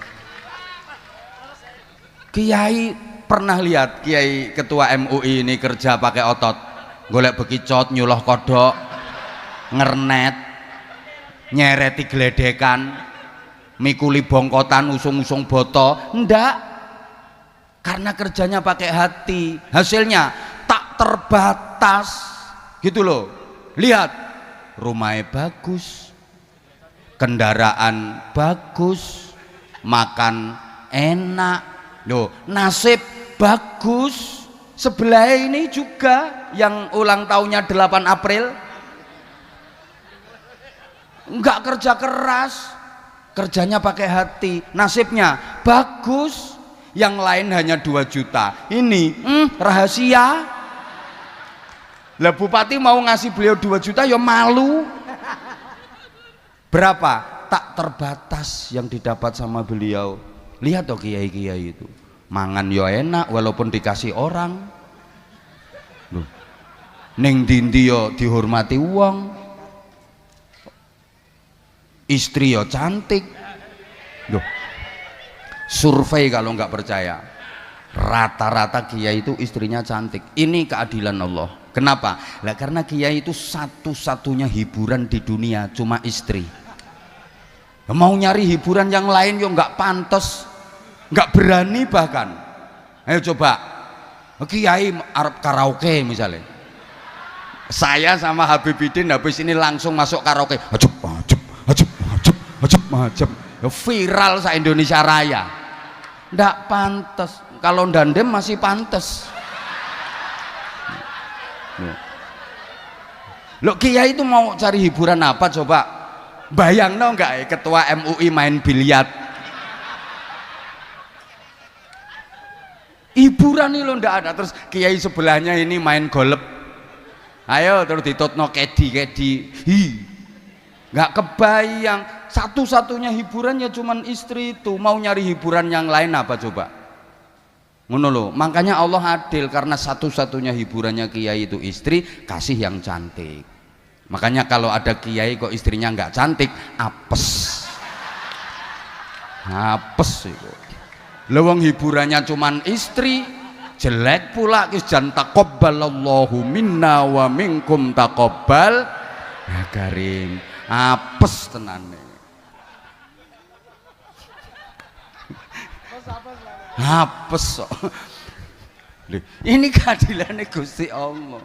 Kiai pernah lihat kiai ketua MUI ini kerja pakai otot, golek bekicot, nyuloh kodok, ngernet, nyereti geledekan, mikuli bongkotan, usung-usung boto? Ndak, karena kerjanya pakai hati, hasilnya tak terbatas gitu loh. Lihat, rumahnya bagus, kendaraan bagus, makan enak loh, nasib bagus. Sebelah ini juga yang ulang tahunnya 8 April enggak kerja keras, kerjanya pakai hati, nasibnya bagus. Yang lain hanya 2 juta, ini rahasia. Lah bupati mau ngasih beliau 2 juta ya malu. Berapa? Tak terbatas yang didapat sama beliau. Lihat toh kiai-kiai itu mangan ya enak walaupun dikasih orang. Loh, ning dindi yo dihormati uang, istri yo cantik. Loh, survei kalau nggak percaya, rata-rata kiai itu istrinya cantik. Ini keadilan Allah. Kenapa? Lah karena kiai itu satu-satunya hiburan di dunia cuma istri. Mau nyari hiburan yang lain yo nggak pantas, nggak berani bahkan. Ayo coba, kiai Arab karaoke misalnya. Saya sama Habibidin habis ini langsung masuk karaoke. Ajep, ajep, ajep, ajep, ajep, ajep. Viral sa Indonesia Raya. Nggak pantas. Kalau dandem masih pantas. Loh, kiai itu mau cari hiburan apa coba? Bayang no enggak ketua MUI main biliar? Hiburan ini lo ndak ada. Terus kiai sebelahnya ini main golep. Ayo terus ditutno kedi. Nggak kebayang. Satu-satunya hiburan ya cuman istri itu. Mau nyari hiburan yang lain apa coba? Ngono loh. Makanya Allah adil, karena satu-satunya hiburannya kiai itu istri, kasih yang cantik. Makanya kalau ada kiai kok istrinya nggak cantik, apes itu. Lewang hiburannya cuman istri, jelek pula. Kis jan taqabbalallahu minna wa minkum taqabbal ya karim. Apes tenane. Apes kok. Ini keadilannya Gusti Allah.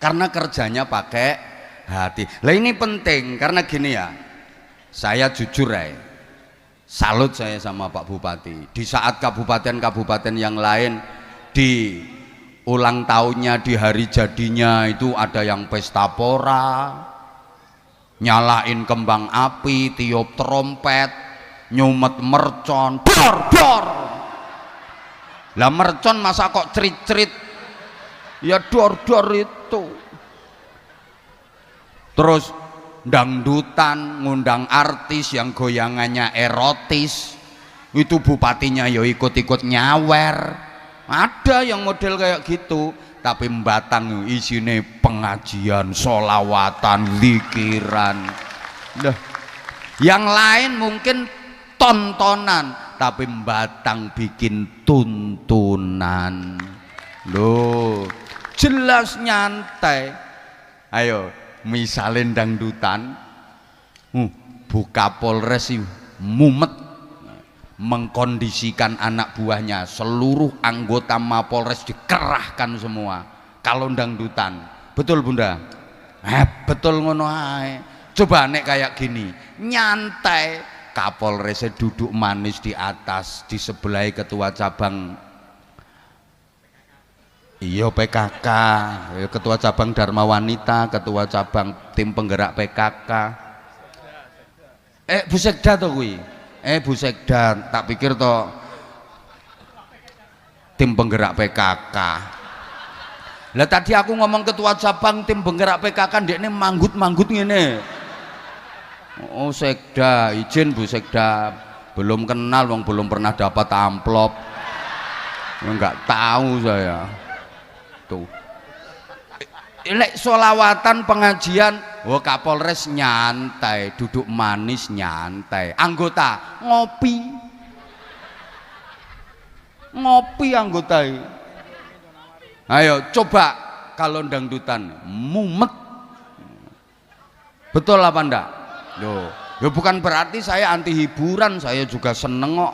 Karena kerjanya pakai hati. Lah ini penting karena gini ya. Saya jujur ya. Salut saya sama Pak Bupati. Di saat kabupaten-kabupaten yang lain di ulang tahunnya, di hari jadinya itu ada yang pesta pora, nyalain kembang api, tiup trompet, nyumet mercon, dor. Lah mercon masa kok cerit-cerit? Ya dor itu. Terus dangdutan, ngundang artis yang goyangannya erotis. Itu bupatinya ya ikut-ikut nyawer. Ada yang model kayak gitu. Tapi Batang isine pengajian, solawatan, zikiran. Yang lain mungkin tontonan, tapi Batang bikin tuntunan. Loh, jelas nyantai. Ayo, misalin dangdutan, buka Polres mumet mengkondisikan anak buahnya, seluruh anggota Mapolres dikerahkan semua. Kalau dangdutan, betul Bunda? Betul ngono ae. Coba nek kayak gini, nyantai, Kapolresnya duduk manis di atas, di sebelah ketua cabang, iya PKK, ketua cabang Dharma Wanita, ketua cabang tim penggerak PKK. Bu Sekda to kuwi. Bu Sekda, tak pikir to tim penggerak PKK. Lah tadi aku ngomong ketua cabang tim penggerak PKK, ndekne manggut-manggut ngene. Oh Sekda, izin Bu Sekda, belum kenal wong, belum pernah dapat amplop. Enggak tahu saya. Tuh. Lek solawatan pengajian, oh Kapolres nyantai, duduk manis nyantai. Anggota ngopi. Ngopi anggota. Ayo coba kalau dangdutan mumet. Betul apa enggak? Loh, ya bukan berarti saya anti hiburan, saya juga seneng kok.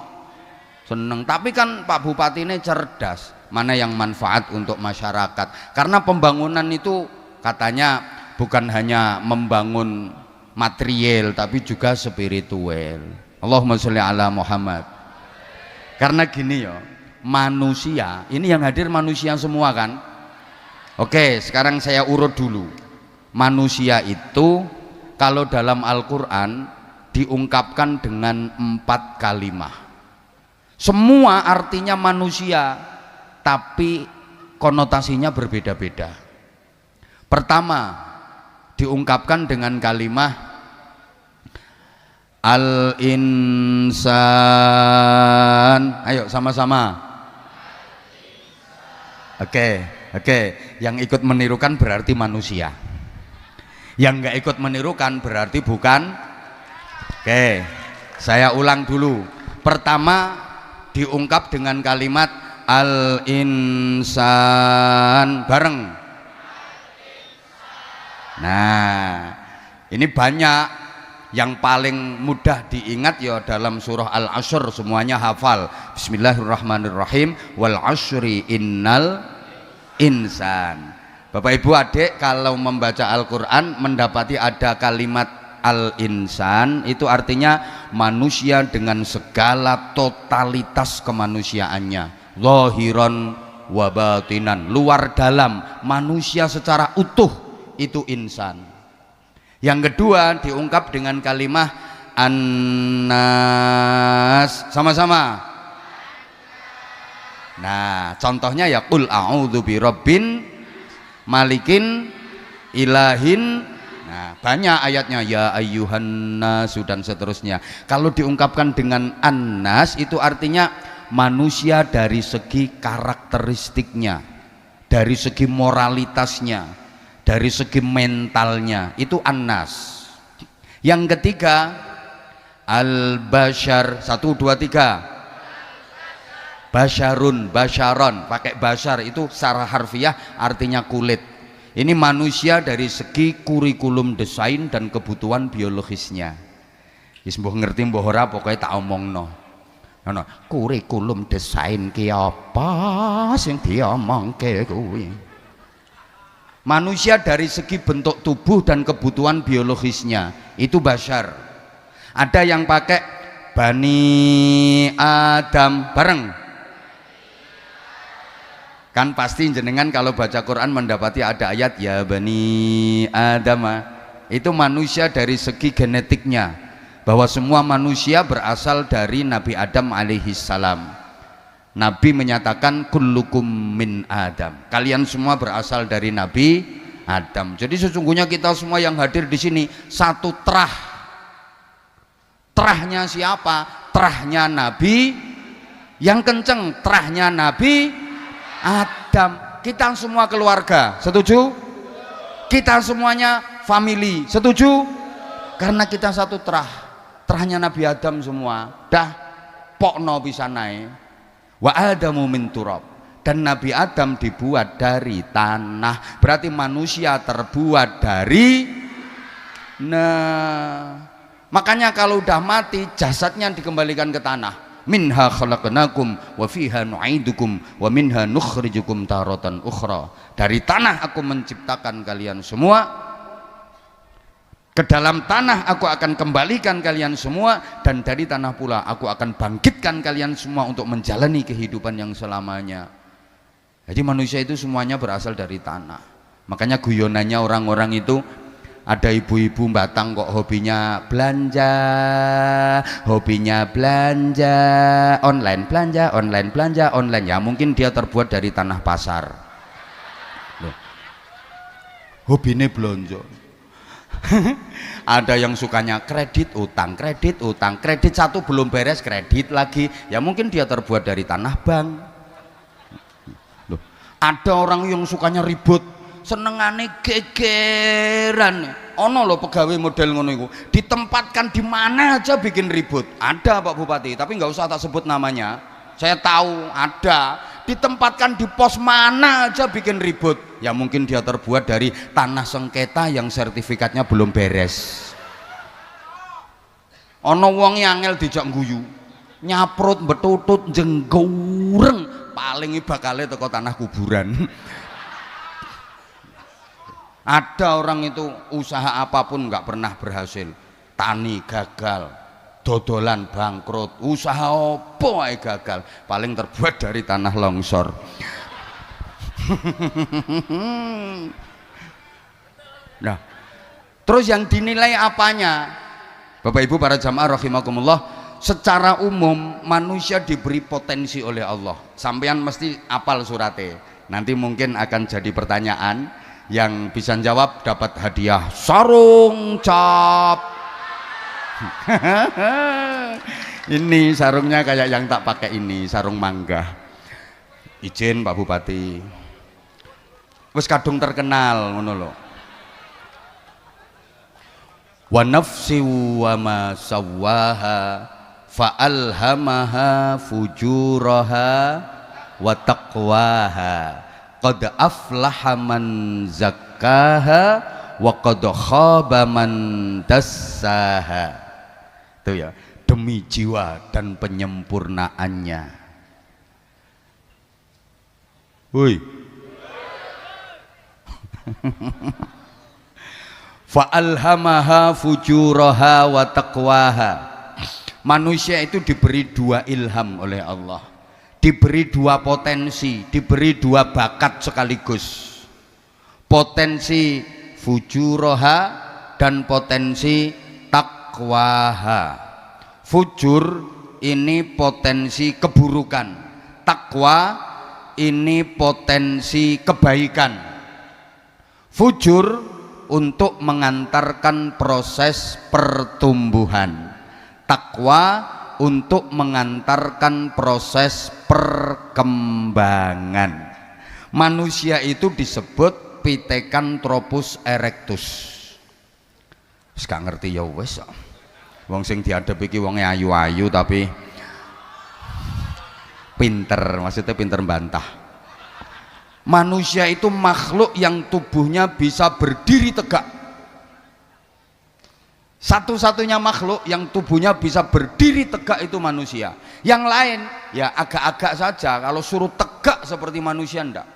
Seneng, tapi kan Pak Bupati ini cerdas. Mana yang manfaat untuk masyarakat? Karena pembangunan itu katanya bukan hanya membangun material, tapi juga spiritual. Allahumma sholli ala Muhammad. Karena gini ya, manusia, ini yang hadir manusia semua kan? Oke, sekarang saya urut dulu. Manusia itu kalau dalam Al-Quran diungkapkan dengan 4 kalimat. Semua artinya manusia, tapi konotasinya berbeda-beda. Pertama diungkapkan dengan kalimat al-insan. Ayo sama-sama. Oke, yang ikut menirukan berarti manusia. Yang nggak ikut menirukan berarti bukan. Oke, saya ulang dulu. Pertama diungkap dengan kalimat al-insan, bareng. Nah, ini banyak. Yang paling mudah diingat ya dalam surah Al-Asr, semuanya hafal. Bismillahirrahmanirrahim. Wal asri innal insan. Bapak Ibu adik, kalau membaca Al-Quran mendapati ada kalimat al-insan, itu artinya manusia dengan segala totalitas kemanusiaannya, zahiran wa batinan, luar dalam, manusia secara utuh, itu insan. Yang kedua diungkap dengan kalimat an-nas, sama-sama. Nah contohnya ya qul a'udzu birabbin malikin ilahin. Nah banyak ayatnya, ya ayyuhan nasu dan seterusnya. Kalau diungkapkan dengan an-nas itu artinya manusia dari segi karakteristiknya, dari segi moralitasnya, dari segi mentalnya, itu an-nas. Yang ketiga al-bashar, 1, 2, 3. Basyarun, basyaron, pakai basyar itu secara harfiah artinya kulit. Ini manusia dari segi kurikulum desain dan kebutuhan biologisnya. Wis mbok ngerti mbok ora pokoke tak omongno. Ana kurikulum desain ki apa sing diomongke kuwi. Manusia dari segi bentuk tubuh dan kebutuhan biologisnya itu basyar. Ada yang pakai Bani Adam, bareng. Kan pasti jenengan kalau baca Quran mendapati ada ayat ya Bani Adam. Itu manusia dari segi genetiknya, bahwa semua manusia berasal dari Nabi Adam alaihissalam. Nabi menyatakan kullukum min Adam, kalian semua berasal dari Nabi Adam. Jadi sesungguhnya kita semua yang hadir di sini satu terah. Terahnya siapa? Terahnya Nabi yang kenceng, terahnya Nabi Adam. Kita semua keluarga, setuju? Kita semuanya family, setuju? Karena kita satu terah, terahnya Nabi Adam semua. Dah pokno bisa naik. Wa adamu min turab, dan Nabi Adam dibuat dari tanah. Berarti manusia terbuat dari makanya kalau udah mati jasadnya dikembalikan ke tanah. Minha khalaqnakum wa fiha nu'idukum wa minha nukhrijukum taratan ukhra. Dari tanah aku menciptakan kalian semua, Ke dalam tanah aku akan kembalikan kalian semua, dan dari tanah pula aku akan bangkitkan kalian semua untuk menjalani kehidupan yang selamanya. Jadi manusia itu semuanya berasal dari tanah. Makanya guyonannya orang-orang itu, ada ibu-ibu Batang kok hobinya belanja online, belanja online. Ya mungkin dia terbuat dari tanah pasar. Loh, hobinya belanja. Ada yang sukanya kredit utang, kredit satu belum beres, kredit lagi. Ya mungkin dia terbuat dari tanah bank. Loh, ada orang yang sukanya ribut, senengane gegeran. Ono loh pegawai model ngono iku, ditempatkan di mana aja bikin ribut. Ada Pak Bupati, tapi nggak usah tak sebut namanya. Saya tahu ada, ditempatkan di pos mana aja bikin ribut. Ya mungkin dia terbuat dari tanah sengketa yang sertifikatnya belum beres. Ono wong angel dijak guyu, nyaprut betutut jenggureng, paling bakale teko tanah kuburan. Ada orang itu usaha apapun nggak pernah berhasil, tani gagal, dodolan bangkrut, usaha opo ae gagal, paling terbuat dari tanah longsor. Nah, terus yang dinilai apanya? Bapak Ibu para jamaah rahimakumullah, secara umum manusia diberi potensi oleh Allah. Sampeyan mesti apal surate. Nanti mungkin akan jadi pertanyaan, yang bisa jawab dapat hadiah sarung cap. Ini sarungnya kayak yang tak pakai ini, sarung mangga. Izin Pak Bupati, wis kadung terkenal ngono lho. Wa nafsi wa ma sawwaha fa alhamaha fujuraha wa taqwaha qad aflaha man zakkaha wa qad khaba man dassaha. Itu ya, demi jiwa dan penyempurnaannya. Woi. Fa alhamaha fujuraha wa taqwaha. Manusia itu diberi dua ilham oleh Allah, diberi dua potensi, diberi dua bakat sekaligus, potensi fujuraha dan potensi taqwaha. Fujur ini potensi keburukan, takwa ini potensi kebaikan. Fujur untuk mengantarkan proses pertumbuhan, takwa untuk mengantarkan proses perkembangan. Manusia itu disebut Pithecanthropus erectus. Wis gak ngerti ya wis. Wong sing diadep iki wonge ayu-ayu tapi pinter, maksudnya pinter bantah. Manusia itu makhluk yang tubuhnya bisa berdiri tegak. Satu-satunya makhluk yang tubuhnya bisa berdiri tegak itu manusia. Yang lain ya agak-agak saja, kalau suruh tegak seperti manusia enggak.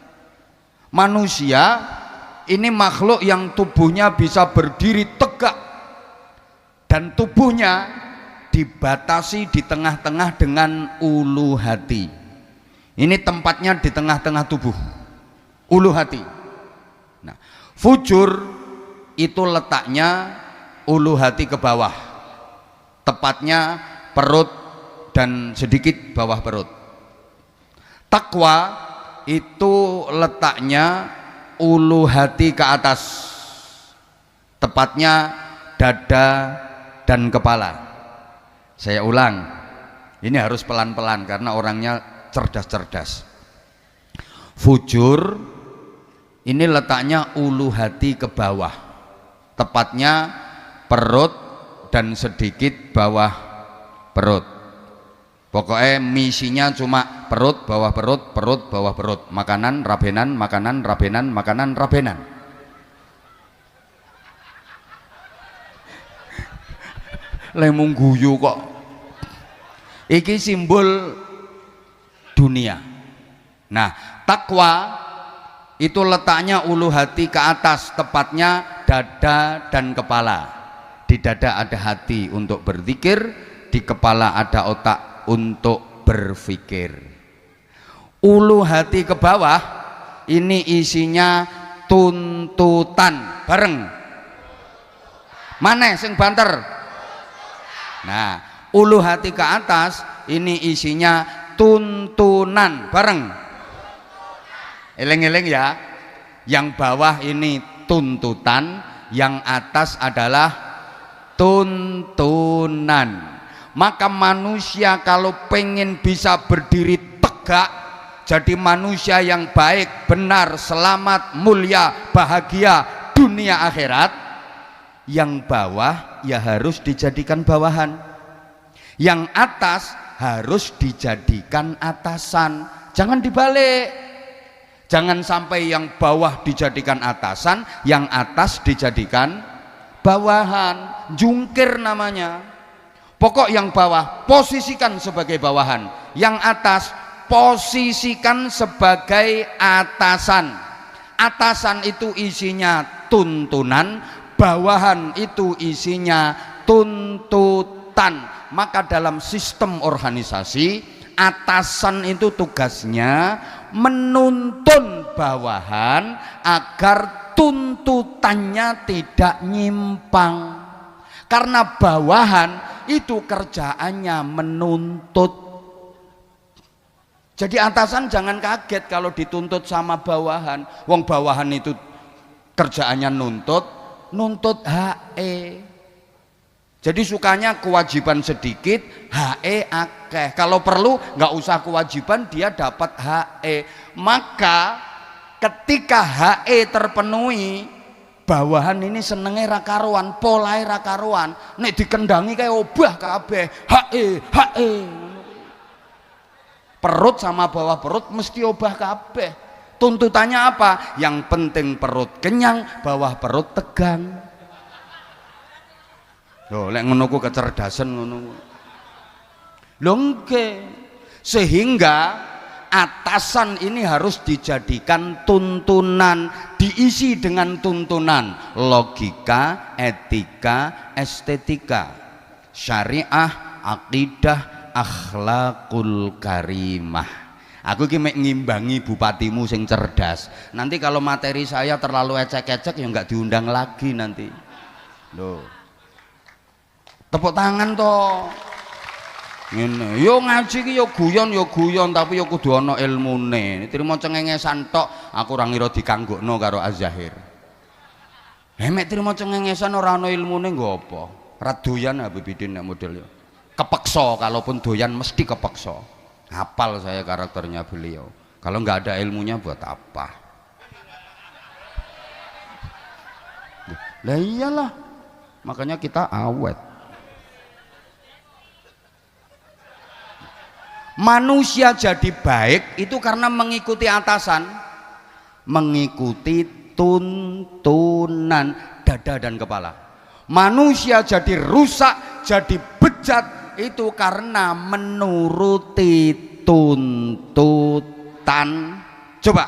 Manusia ini makhluk yang tubuhnya bisa berdiri tegak, dan tubuhnya dibatasi di tengah-tengah dengan ulu hati. Ini tempatnya di tengah-tengah tubuh, ulu hati. Nah, fujur itu letaknya ulu hati ke bawah, tepatnya perut dan sedikit bawah perut. Takwa itu letaknya ulu hati ke atas, tepatnya dada dan kepala. Saya ulang, ini harus pelan-pelan karena orangnya cerdas-cerdas. Fujur ini letaknya ulu hati ke bawah, tepatnya perut dan sedikit bawah perut. Pokoknya misinya cuma perut, bawah perut, perut, bawah perut. Makanan, rabenan, makanan, rabenan, makanan, rabenan. Lemung guyu kok. Iki simbol dunia. Nah, takwa itu letaknya ulu hati ke atas, tepatnya dada dan kepala. Di dada ada hati untuk berzikir, di kepala ada otak untuk berpikir. Ulu hati ke bawah ini isinya tuntutan. Bareng. Mana sing banter? Nah, ulu hati ke atas ini isinya tuntunan. Bareng. Eleng-eleng ya. Yang bawah ini tuntutan, yang atas adalah tuntunan. Maka manusia kalau pengen bisa berdiri tegak, jadi manusia yang baik, benar, selamat, mulia, bahagia dunia akhirat, yang bawah ya harus dijadikan bawahan, yang atas harus dijadikan atasan. Jangan dibalik. Jangan sampai yang bawah dijadikan atasan, yang atas dijadikan bawahan. Jungkir namanya. Pokok yang bawah posisikan sebagai bawahan, yang atas posisikan sebagai atasan. Atasan itu isinya tuntunan, bawahan itu isinya tuntutan. Maka dalam sistem organisasi, atasan itu tugasnya menuntun bawahan agar tuntutannya tidak nyimpang, karena bawahan itu kerjaannya menuntut. Jadi atasan jangan kaget kalau dituntut sama bawahan. Wong bawahan itu kerjaannya nuntut HE. Jadi sukanya kewajiban sedikit, HE akeh. Kalau perlu nggak usah kewajiban, dia dapat HE. Maka ketika HE terpenuhi, bawahan ini senenge ra karuan, polahe ra karuan. Nek dikendangi kayak obah kabeh, HE. Perut sama bawah perut mesti obah kabeh. Tuntutannya apa? Yang penting perut kenyang, bawah perut tegang. Loh, lek ngono ku kecerdasan ngono. Lho nggih. Sehingga atasan ini harus dijadikan tuntunan, diisi dengan tuntunan logika, etika, estetika, syariah, akidah, akhlakul karimah. Aku iki mek ngimbangi bupatimu sing cerdas. Nanti kalau materi saya terlalu ecek-ecek ya nggak diundang lagi nanti. Loh. Tepuk tangan toh. Ngene, yo ngaji ki yo guyon tapi yo kudu ana ilmune. Trimo cengengesan tok aku ora ngira dikanggokno karo Az-Zahir. Mek trimo cengengesan ora ana ilmune nggo apa? Ra doyan Habibidin nek model yo. Kepeksa, kalaupun doyan mesti kepeksa. Hafal saya karakternya beliau. Kalau nggak ada ilmunya buat apa? Lah iyalah. Makanya kita awet. Manusia jadi baik itu karena mengikuti atasan, mengikuti tuntunan dada dan kepala. Manusia jadi rusak, jadi bejat itu karena menuruti tuntutan. Coba,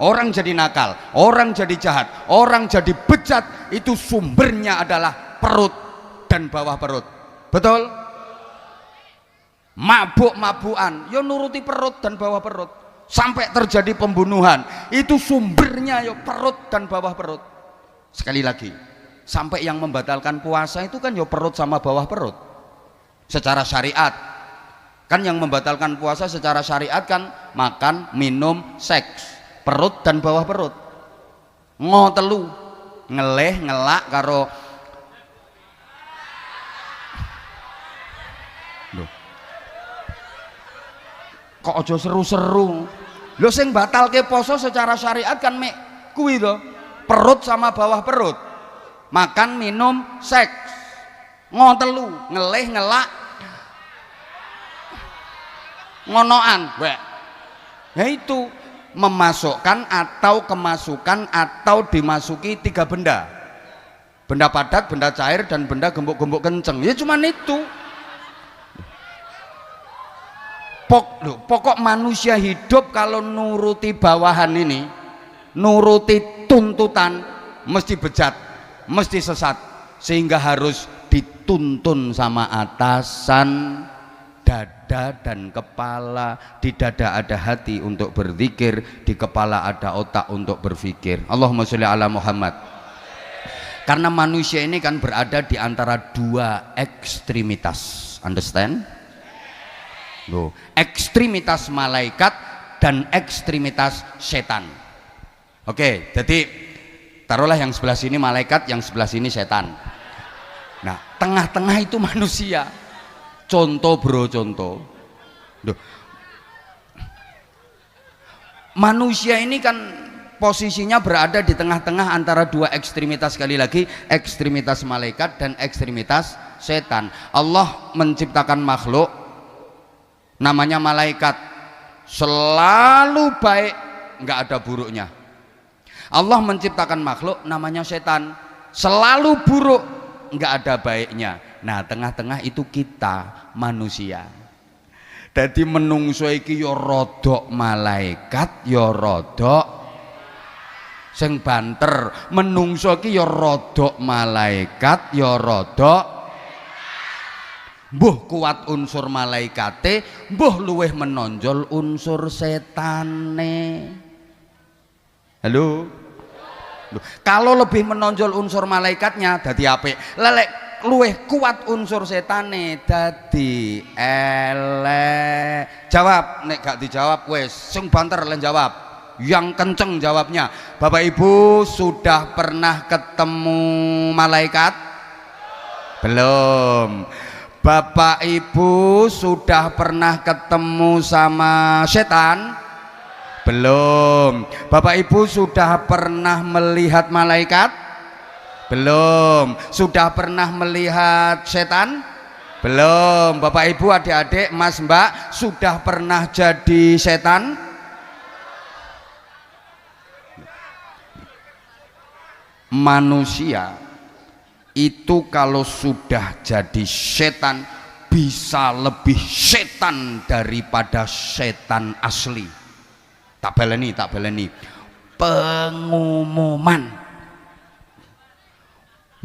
orang jadi nakal, orang jadi jahat, orang jadi bejat, itu sumbernya adalah perut dan bawah perut. Betul? Mabuk-mabukan ya nuruti perut dan bawah perut, sampai terjadi pembunuhan itu sumbernya ya perut dan bawah perut. Sekali lagi, sampai yang membatalkan puasa itu kan ya perut sama bawah perut secara syariat. Kan yang membatalkan puasa secara syariat kan makan, minum, seks, perut dan bawah perut. Ngotelu ngeleh ngelak karo kok aja seru-seru. Lho sing batalke poso secara syariat kan mek kuwi to, perut sama bawah perut. Makan, minum, seks. Ngotelu, ngeleh, ngelak. Ngonoan, wek. Ya itu memasukkan atau kemasukan atau dimasuki 3 benda. Benda padat, benda cair dan benda gembuk-gembuk kenceng. Ya cuman itu. Pokok manusia hidup kalau nuruti bawahan ini, nuruti tuntutan, mesti bejat, mesti sesat, sehingga harus dituntun sama atasan, dada dan kepala. Di dada ada hati untuk berzikir, di kepala ada otak untuk berpikir. Allahumma sholli ala Muhammad. Karena manusia ini kan berada di antara dua ekstremitas, understand? Loh, ekstremitas malaikat dan ekstremitas setan. Oke, jadi taruhlah yang sebelah sini malaikat, yang sebelah sini setan. Nah, tengah-tengah itu manusia. Contoh bro, contoh. Loh, manusia ini kan posisinya berada di tengah-tengah antara dua ekstremitas, sekali lagi ekstremitas malaikat dan ekstremitas setan. Allah menciptakan makhluk namanya malaikat, selalu baik, nggak ada buruknya. Allah menciptakan makhluk namanya setan, selalu buruk, nggak ada baiknya. Nah, tengah-tengah itu kita manusia. Jadi menungso iki ya rodok malaikat, ya rodok sing banter. Menungso iki ya rodok malaikat, ya rodok mbuh kuat unsur malaikate, mbuh luweh menonjol unsur setane. Halo? Loh, kalau lebih menonjol unsur malaikatnya dadi apik, lelek luweh kuat unsur setane dadi elek. Jawab, nek gak dijawab wes sing banter len jawab, yang kenceng jawabnya. Bapak Ibu sudah pernah ketemu malaikat? Belum. Bapak Ibu sudah pernah ketemu sama setan? Belum. Bapak Ibu sudah pernah melihat malaikat? Belum. Sudah pernah melihat setan? Belum. Bapak Ibu, adik-adik, Mas Mbak, sudah pernah jadi setan? Manusia itu kalau sudah jadi setan bisa lebih setan daripada setan asli. Tak baleni, tak baleni. Pengumuman,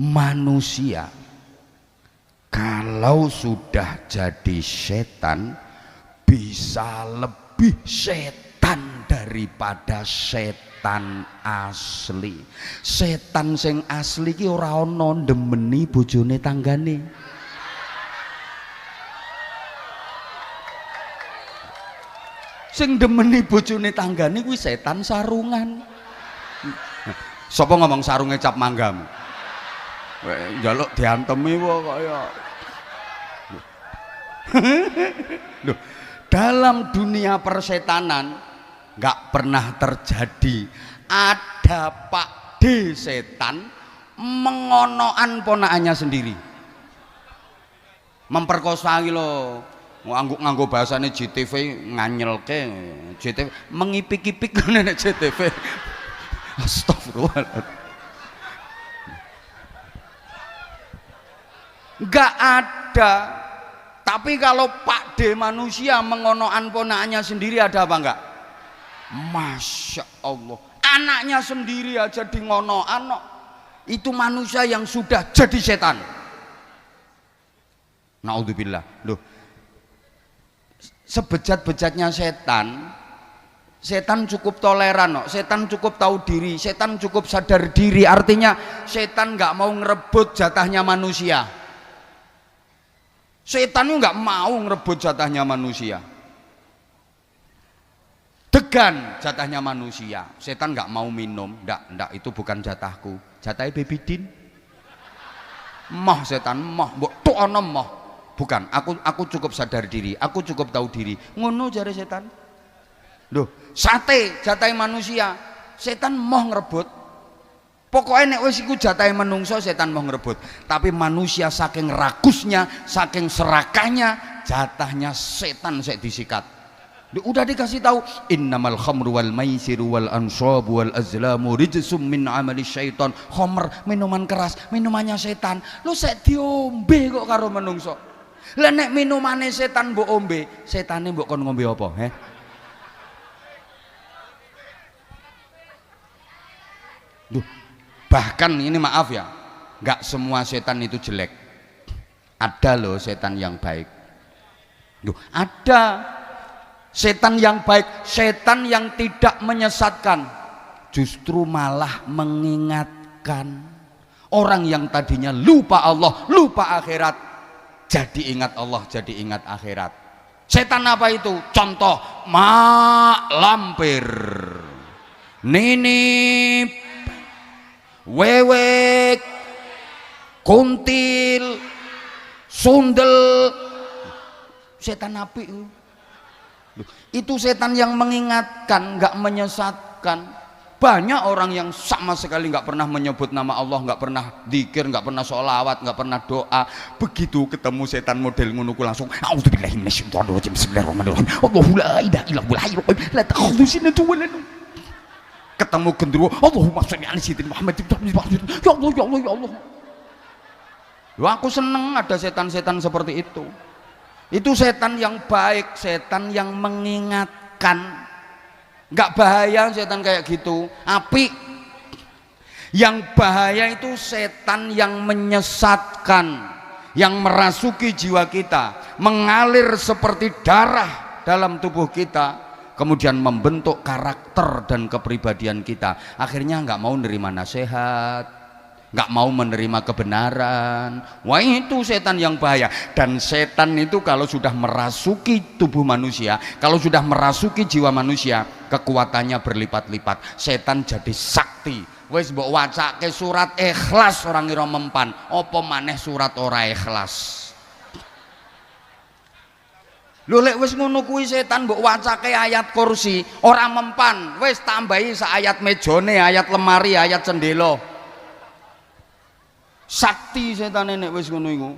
manusia kalau sudah jadi setan bisa lebih setan daripada setan asli. Setan sing asli ki ora ana ndemeni bojone tanggane. Sing ndemeni bojone tanggane kuwi setan sarungan. Sapa ngomong sarunge cap manggam? Njaluk diantemi kok ya. Loh, dalam dunia persetanan nggak pernah terjadi ada Pak D setan mengonoan ponakannya sendiri, memperkosa iki lho. Nganggo bahasane JTV nganyelke, JTV mengipik-ipik ngene nek JTV. Astagfirullah. Nggak ada. Tapi kalau Pak D manusia mengonoan ponakannya sendiri, ada apa enggak? Masya Allah, anaknya sendiri aja di ngonoan. Itu manusia yang sudah jadi setan. Naudzubillah. Loh, sebejat-bejatnya setan, setan cukup toleran, setan cukup tahu diri, setan cukup sadar diri. Artinya setan nggak mau ngerebut jatahnya manusia. Setan itu nggak mau ngerebut jatahnya manusia. Degan jatahnya manusia. Setan nggak mau minum, ndak itu bukan jatahku, jatahnya Baby Din. Mah setan mah, mbok tok ana mah. Bukan, aku cukup sadar diri, aku cukup tahu diri. Ngono jare setan. Loh, sate jatahnya manusia, setan mau ngerebut. Pokoknya nek wis iku jatahe menungso, setan mau ngerebut. Tapi manusia saking rakusnya, saking serakahnya, jatahnya setan sik disikat. Udah dikasih tahu, innamal khamru wal maisiru wal ansabu wal azlamu rijsum min amali syaiton. Khamr, minuman keras, minumannya setan. Lu sik diombe kok karo menungso. Lah nek minumane setan mbok ombe, setane mbok kon ngombe apa, he? Duh. Bahkan ini maaf ya, nggak semua setan itu jelek. Ada loh setan yang baik. Loh, ada setan yang baik, setan yang tidak menyesatkan, justru malah mengingatkan. Orang yang tadinya lupa Allah, lupa akhirat, jadi ingat Allah, jadi ingat akhirat. Setan apa itu? Contoh, mak lampir, nini, wewek, kuntil, sundel, setan api itu setan yang mengingatkan, nggak menyesatkan. Banyak orang yang sama sekali nggak pernah menyebut nama Allah, nggak pernah dzikir, nggak pernah sholawat, nggak pernah doa. Begitu ketemu setan model ngono ku langsung auzubillahi minasyaitonir rajim, bismillahirrahmanirrahim, Allahu la ilaha illallah hayyul qayyum la ta'khudhuhu sinatun wa la nawm. Ketemu gendruwo, Allahumma sholli ala sayyidina Muhammad, ya Allah ya Allah ya Allah. Loh, aku seneng ada setan-setan seperti itu. Itu setan yang baik, setan yang mengingatkan. Nggak bahaya setan kayak gitu, api. Yang bahaya itu setan yang menyesatkan, yang merasuki jiwa kita, mengalir seperti darah dalam tubuh kita, kemudian membentuk karakter dan kepribadian kita. Akhirnya nggak mau nerima nasihat, nggak mau menerima kebenaran. Wah, itu setan yang bahaya. Dan setan itu kalau sudah merasuki tubuh manusia, kalau sudah merasuki jiwa manusia, kekuatannya berlipat-lipat. Setan jadi sakti. Wes mbok wacake surat Ikhlas orang ngira mempan, apa maneh surat ora ikhlas. Lho lek wis ngono kuwi setan mbok wacake ayat kursi ora mempan, wis tambahi sak ayat mejane, ayat lemari, ayat cendela. Sakti setan nek wis ngono iku.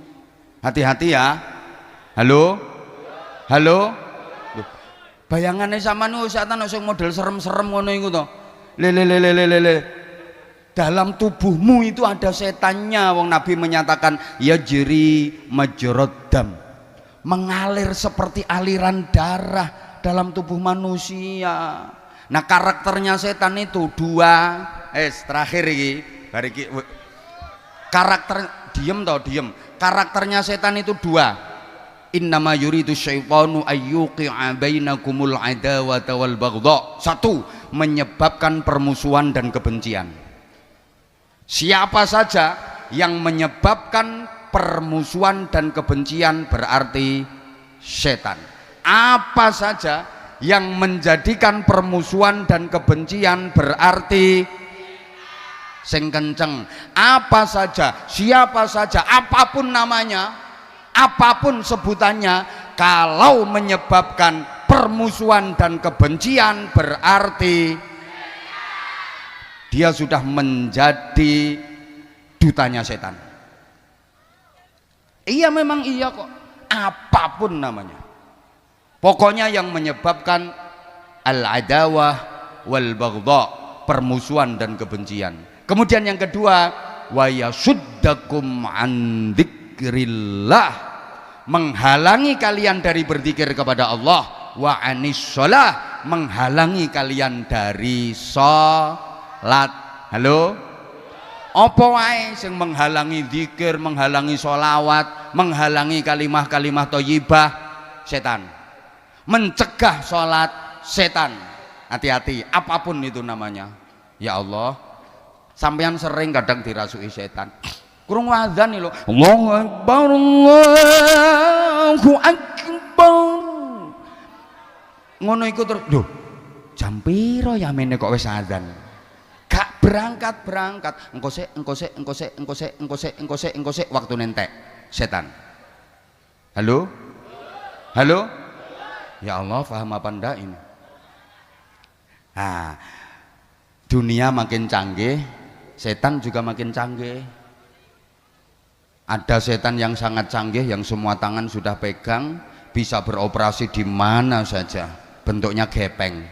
Hati-hati ya. Halo? Halo? Loh, bayangane sampean setan sing model serem-serem ngono iku to. Le. Dalam tubuhmu itu ada setannya. Wong Nabi menyatakan yajri majrad dam. Mengalir seperti aliran darah dalam tubuh manusia. Nah, karakternya setan itu dua. Terakhir iki, bar iki karakter diem. Karakternya setan itu dua. Innama yuridu syaitanu ayyuqi'a bainakumul adawata wal baghdha. Satu, menyebabkan permusuhan dan kebencian. Siapa saja yang menyebabkan permusuhan dan kebencian berarti setan. Apa saja yang menjadikan permusuhan dan kebencian berarti sing kenceng. Apa saja, siapa saja, apapun namanya, apapun sebutannya, kalau menyebabkan permusuhan dan kebencian berarti dia sudah menjadi dutanya setan. Iya, memang iya kok, apapun namanya. Pokoknya yang menyebabkan al-adawah wal baghdha, permusuhan dan kebencian. Kemudian yang kedua, wa yasuddakum an dzikrillah, menghalangi kalian dari berzikir kepada Allah, wa anis shalah, menghalangi kalian dari salat. Halo? Apa wae sing menghalangi zikir, menghalangi sholawat, menghalangi kalimah-kalimah thayyibah, setan. Mencegah sholat, setan. Hati-hati, apapun itu namanya. Ya Allah, sampean sering kadang dirasuki setan. Kurung wadzan lho. Allahu Akbar, Allahu Akbar. Ngono iku terus. Lho, jam piro ya mene kok wis adzan? Gak berangkat. Engko sik waktu nentek setan. Halo? Halo? Ya Allah, paham apa ndak ini? Nah, dunia makin canggih, setan juga makin canggih. Ada setan yang sangat canggih, yang semua tangan sudah pegang, bisa beroperasi di mana saja, bentuknya gepeng,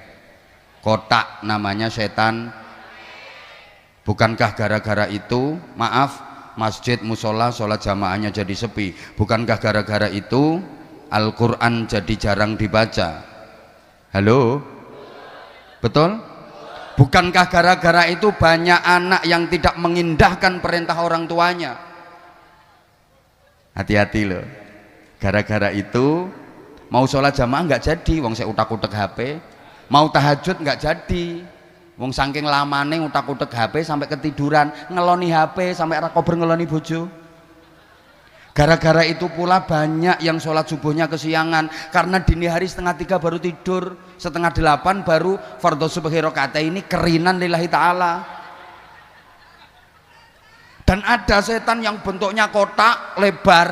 kotak, namanya setan. Bukankah gara-gara itu, maaf, masjid, musola, sholat jamaahnya jadi sepi? Bukankah gara-gara itu Al-Quran jadi jarang dibaca? Halo? Betul? Bukankah gara-gara itu banyak anak yang tidak mengindahkan perintah orang tuanya? Hati-hati loh. Gara-gara itu mau sholat jamaah nggak jadi, wong saya utak-utak HP. Mau tahajud nggak jadi, wong saking lamane utak-utak HP sampai ketiduran, ngeloni HP sampai ra kober ngeloni bojo. Gara-gara itu pula banyak yang sholat subuhnya kesiangan karena dini hari 2:30 baru tidur, 7:30 baru fardhu subhi rakaat ini kerinan lillahi ta'ala. Dan ada setan yang bentuknya kotak lebar,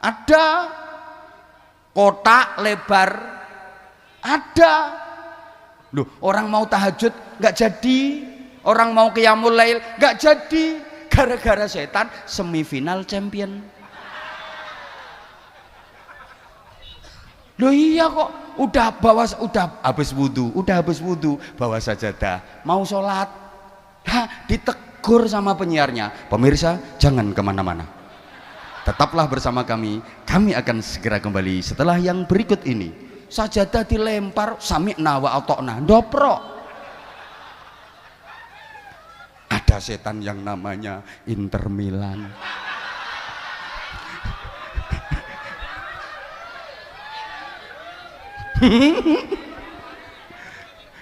ada kotak lebar, ada loh. Orang mau tahajud nggak jadi, orang mau qiyamul lail nggak jadi, gara-gara setan semifinal champion. Loh iya kok, udah habis wudhu bawa sajadah mau sholat, ditegur sama penyiarnya, pemirsa jangan kemana-mana, tetaplah bersama kami akan segera kembali setelah yang berikut ini. Sajadah dilempar, sami'na wa ata'na, ndoprok. Ada setan yang namanya Inter Milan.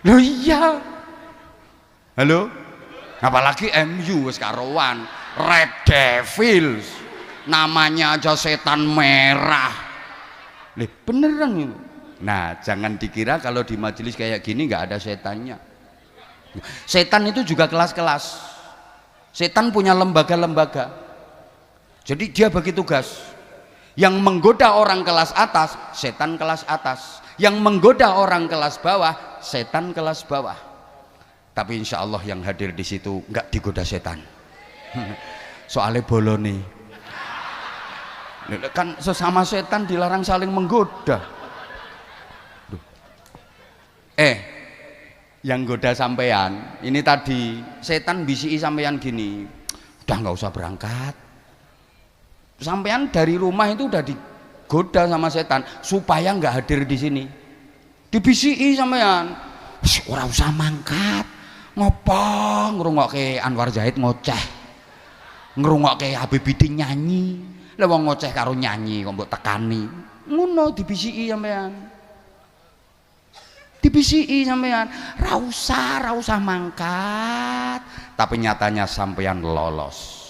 Loh iya, halo, apalagi MU wis karuan, Red Devils, namanya aja setan merah. Beneran itu. Nah, jangan dikira kalau di majelis kayak gini nggak ada setannya. Setan itu juga kelas-kelas. Setan punya lembaga-lembaga. Jadi dia bagi tugas. Yang menggoda orang kelas atas, setan kelas atas. Yang menggoda orang kelas bawah, setan kelas bawah. Tapi insya Allah yang hadir di situ nggak digoda setan. Soalnya bolone. Kan sesama setan dilarang saling menggoda. Yang goda sampean ini tadi setan bisi sampean gini, udah nggak usah berangkat. Sampean dari rumah itu udah digoda sama setan supaya nggak hadir di sini. Dibisi sampean, ora usah mangkat, ngopo ngrungokke Anwar Zahid ngoceh, ngrungokke Habib Bidin nyanyi, lha wong ngoceh karo nyanyi kok mbok tekani, ngono dibisi sampean. Dibisi sampean, ra usah mangkat, tapi nyatanya sampean lolos.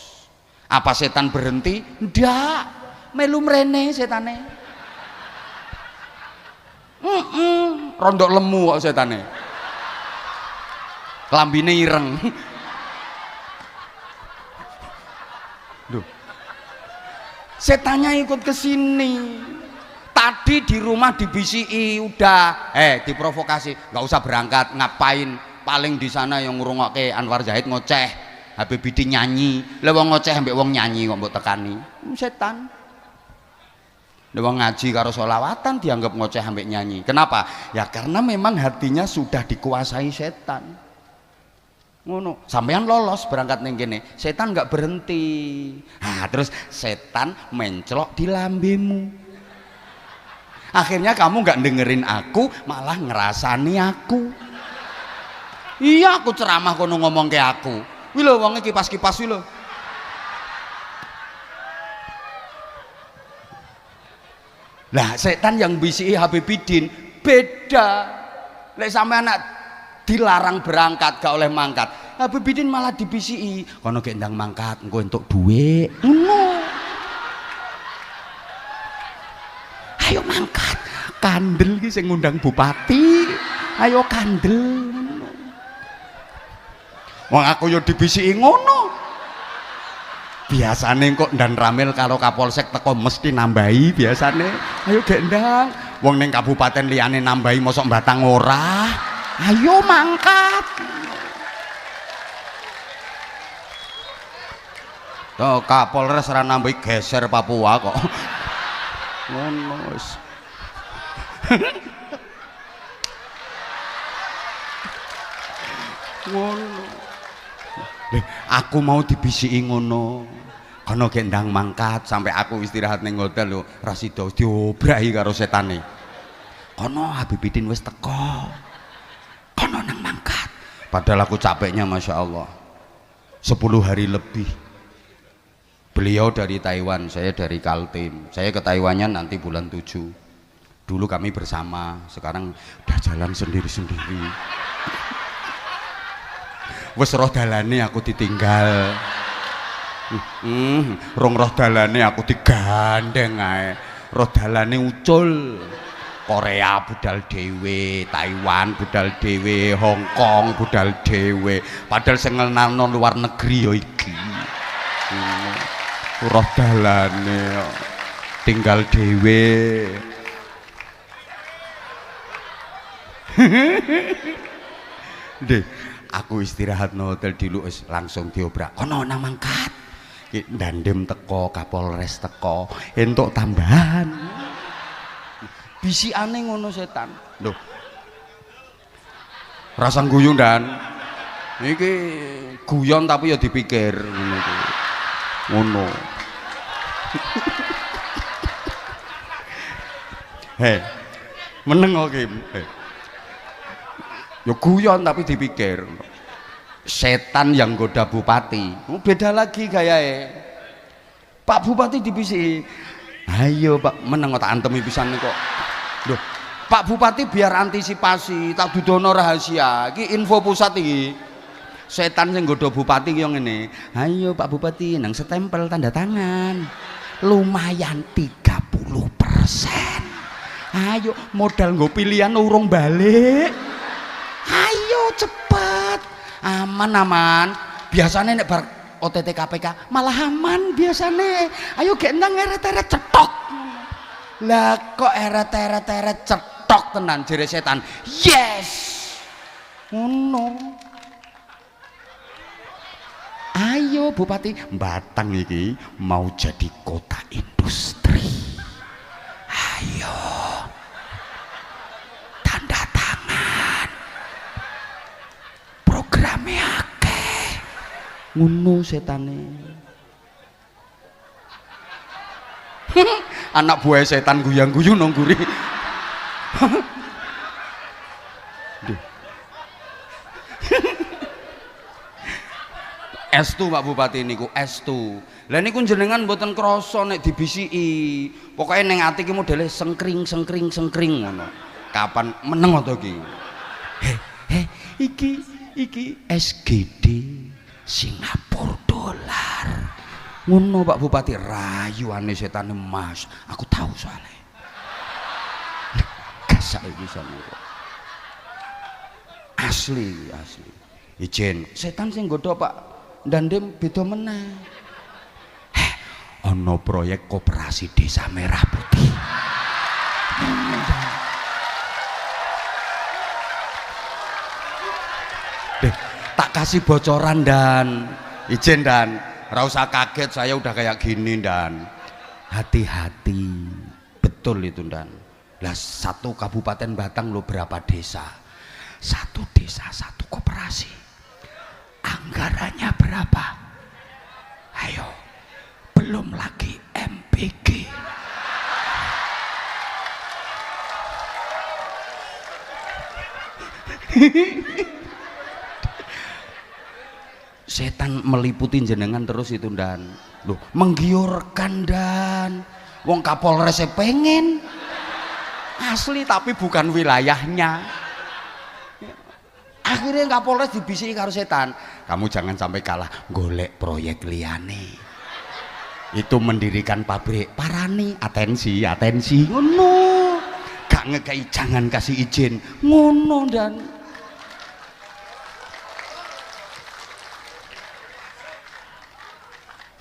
Apa setan berhenti? Ndak, melu mrene setane. Rondok lemu kok setane, klambine ireng. Duh, setannya ikut ke sini. Tadi di rumah dibisi, udah diprovokasi, nggak usah berangkat, ngapain, paling di sana yang ngrungokke Anwar Zahid ngoceh, Habib Bidin nyanyi, lha wong ngoceh ambek wong nyanyi kok mbok tekani. Setan. Lha wong ngaji karo sholawatan dianggap ngoceh ambek nyanyi. Kenapa? Ya karena memang hatinya sudah dikuasai setan. Ngono. Sampean lolos berangkat ning kene, setan nggak berhenti. Nah, terus setan mencelok di lambemu. Akhirnya kamu nggak dengerin aku, malah ngerasani aku. Iya, aku ceramah kono ngomong ke aku. Wih lo, wongnya kipas-kipas wih lo. Lah setan yang bisi Habib Bidin beda. Lek sampe anak dilarang berangkat gak oleh mangkat, Habib Bidin malah dibisi. Kono gek ndang mangkat, engko entuk duit. Ayo mangkat, kandel ki sing ngundang bupati. Ayo kandel. Wong aku yo dibisiki ngono. Biasane kok ndan ramil karo Kapolsek teko mesti nambahi biasane. Ayo gek ndang. Wong ning kabupaten liyane nambahi mosok Batang ora. Ayo mangkat. Tuh Kapolres ora nambahi geser Papua kok. Ngono wis. Ngono. Aku mau dibisiki ngono. Kono gek ndang mangkat sampai aku istirahat ning hotel lho, Rasida diobrahi karo setane. Kono Habib Bidin wis teko. Kono nang mangkat. Padahal aku capeknya Masya Allah 10 hari lebih. Beliau dari Taiwan, saya dari Kaltim. Saya ke Taiwannya nanti bulan 7. Dulu kami bersama, sekarang udah jalan sendiri-sendiri. Wes roh dalane aku ditinggal. Rong roh dalane aku digandeng ae. Roh dalane ucul. Korea budal dhewe, Taiwan budal dhewe, Hong Kong budal dhewe. Padahal sing ngenalno luar negeri ya iki. Roh dalane tinggal dhewe. Deh, aku istirahat no hotel dulu langsung diobrak. Kono nang mangkat. Ki Dandem teko, Kapolres teko, entuk tambahan. Bisikane ngono setan. Lho. Rasa guyu dan iki guyon tapi ya dipikir ngono iki. Ngono. Heh. Meneng kok Kim. Ya guyon tapi dipikir. Setan yang goda bupati. Beda lagi gayae. Pak Bupati dibisiki. Ayo Pak, meneng tak antemi pisan kok. Loh, Pak Bupati biar antisipasi, tak dudono rahasia. Iki info pusat iki. Setan sing nggodha bupati ki yo ngene. Ayo Pak Bupati nang setempel tanda tangan. Lumayan 30%. Ayo modal nggo pilihan urung balik. Ayo cepet. Aman. Biasanya nek bar OTT KPK malah aman biasanya. Ayo gek nang eret-eret cetok. Lah kok eret-eret cetok tenan jere setan. Yes. Ngono. Ayo Bupati, Batang iki mau jadi kota industri. Ayo. Tanda tangan. Programnya akeh. Ngono setane. Anak buah setan guyang-guyu nang guri. Estu Pak Bupati niku estu. Lah niku jenengan mboten krasa nek dibisiki. Pokoke ning ati ki modele sengkring ngono. Kapan meneng to iki? Iki SGD Singapura dolar. Ngono Pak Bupati, rayuane setane Mas. Aku tahu soalnya. Gasak iki sampe. Asli. Ijen, setan sing nggodha Pak Dandem beda meneh. Ana proyek koperasi desa Merah Putih. Tak kasih bocoran dan ijen dan ora usah kaget, saya udah kayak gini dan hati-hati betul itu dan lah satu kabupaten Batang lo berapa desa, satu desa satu koperasi, anggarannya berapa? Ayo, belum lagi MBG. Setan meliputi jenengan terus itu dan loh menggiurkan dan wong Kapolres pengen asli tapi bukan wilayahnya. Akhirnya Kapolres dibisiki karo setan, kamu jangan sampai kalah golek proyek liyane. Itu mendirikan pabrik, parani atensi ngono. Gak ngekei jangan kasih izin ngono dan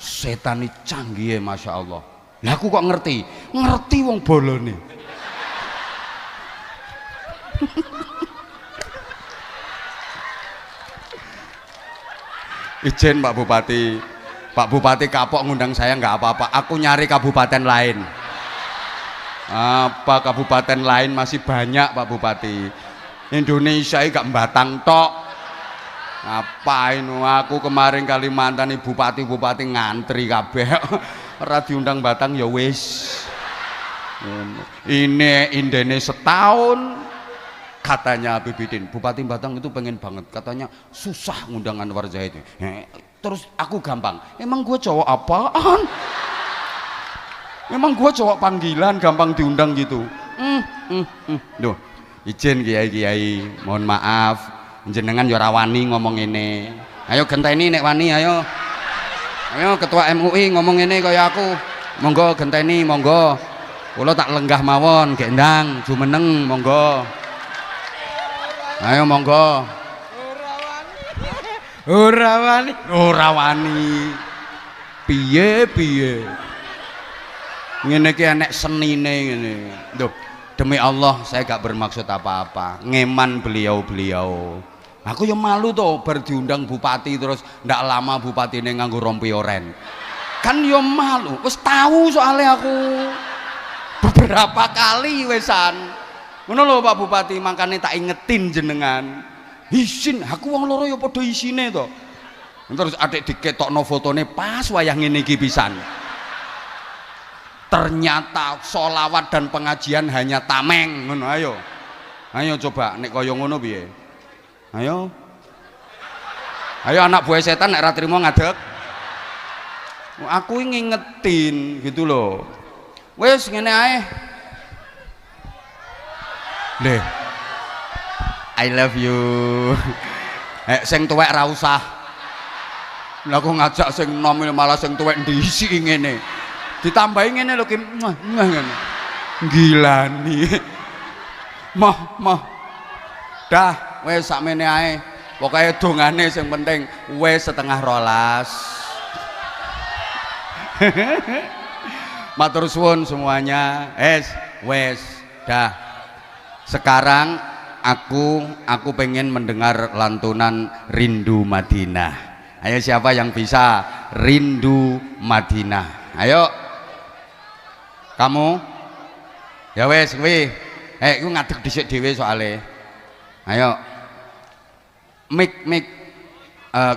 setan ini canggih ya Masya Allah. Lah aku kok ngerti wong bolone. Izin Pak Bupati kapok ngundang saya nggak apa-apa, aku nyari kabupaten lain. Apa kabupaten lain masih banyak Pak Bupati. Indonesia ini gak Batang tok. Ngapain aku kemarin Kalimantan bupati ngantri kabeh. Ora diundang Batang ya wis. Ini indene setahun katanya Habibidin. Bupati Batang itu pengen banget, katanya susah ngundang Anwar Zaid. terus aku gampang. Emang gue cowok apaan? Emang gue cowok panggilan gampang diundang gitu. Duh, izin kiai-kiai, mohon maaf, jenengan yo ora wani ngomong ini. Ayo genteni nek wani, ayo. Ayo ketua MUI ngomong ini kaya aku. Monggo genteni, monggo. Kula tak lenggah mawon, gendang, jumeneng, monggo. Ayo monggo. Ora wani. Piye? Ngene iki enek senine ngene. Duh, demi Allah saya gak bermaksud apa-apa. Ngeman beliau-beliau. Aku yang malu tuh bar diundang bupati terus ndak lama bupatine nganggo rompi oren. Kan yo malu, wis tahu soalnya aku. Beberapa kali wesan. Ngono lho Pak Bupati, makane tak ingetin jenengan. Isin, aku wong loro ya padha isine to. Terus adik diketokno fotone pas wayah ngene iki pisan. Ternyata sholawat dan pengajian hanya tameng ngono. Ayo coba nek kaya ngono piye? Ayo anak buah setan nek ra trimo ngadeg. Aku ngingetin gitu loh. Wes ngene ae. Leh. I love you. Sing tuwek ra usah. Lah aku ngajak sing nom malah sing tuwek ndisi ngene. Ditambahi ngene lho Kim. Ngene. Gilani. Mah. Dah, wes sakmene ae. Pokoke dongane sing penting wes 11:30. Matur suwun semuanya. Wes dah. Sekarang aku pengen mendengar lantunan Rindu Madinah. Ayo siapa yang bisa Rindu Madinah? Ayo. Kamu? Ya wes kuwi. Iku ngadeg dhisik dhewe soalé. Ayo. Mik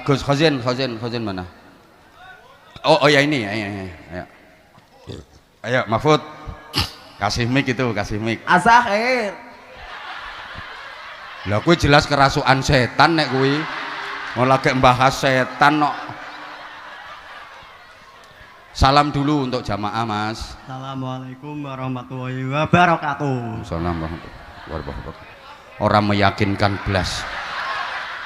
Gus Khazin mana? Oh ya ini. Ayo. Ayo Mahfud. Kasih mic itu, kasih mic. Asakhir. Lah kuwi jelas kerasukan setan nek kuwi. Mau lagi membahas setan kok. Salam dulu untuk jamaah Mas. Assalamualaikum warahmatullahi wabarakatuh. Assalamualaikum warahmatullahi wabarakatuh. Orang meyakinkan belas.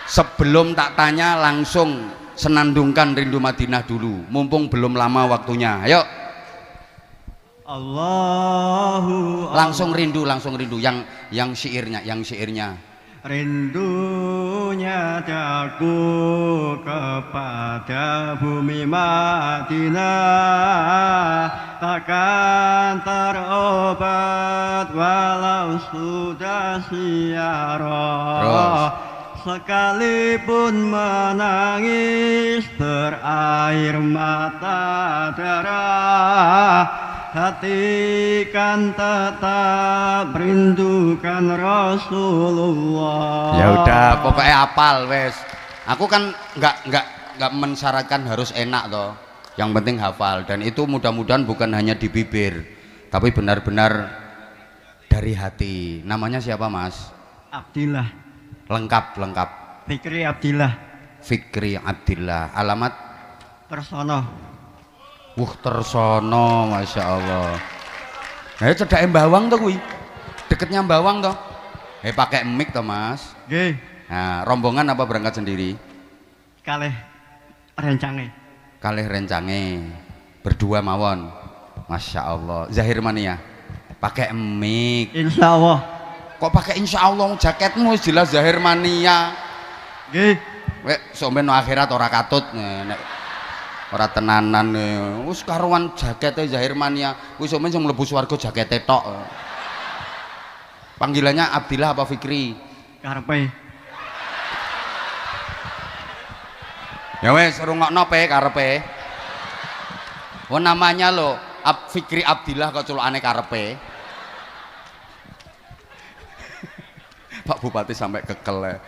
Sebelum tak tanya langsung senandungkan Rindu Madinah dulu. Mumpung belum lama waktunya. Ayo. Langsung rindu yang syairnya. Rindunya daku kepada bumi Madinah takkan terobat walau sudah siarah. Sekalipun menangis berair mata darah, hati kan tetap rindukan Rasulullah. Ya udah, pokoknya apal wes. Aku kan nggak mensyaratkan harus enak toh. Yang penting hafal, dan itu mudah-mudahan bukan hanya di bibir, tapi benar-benar dari hati. Namanya siapa Mas? Abdillah. Lengkap. Fikri Abdillah. Fikri Abdillah. Alamat? Tersono. Tersono, masya Allah. Cedak Mbawang tuh kuwi. Deketnya Mbawang toh. Pakai mic toh Mas. Nggih. Nah, rombongan apa berangkat sendiri? Kalih rencange. Berdua mawon. Masya Allah. Zahir Mania. Pakai mic. Insya Allah. Kok pakai insya Allah? Jaketmu jelas Zahir Mania. Nggih. Sampeyan akhirat ora katut nek ora tenanan wis karuan jakete Zahir Mania kuwi sampeyan sing mlebu swarga jakete tok. Panggilannya Abdillah apa Fikri? Karepe. Ya wes rungokno pe karepe. Namanya lo Fikri Abdillah kok culukane karepe. Pak Bupati sampai kekel ya.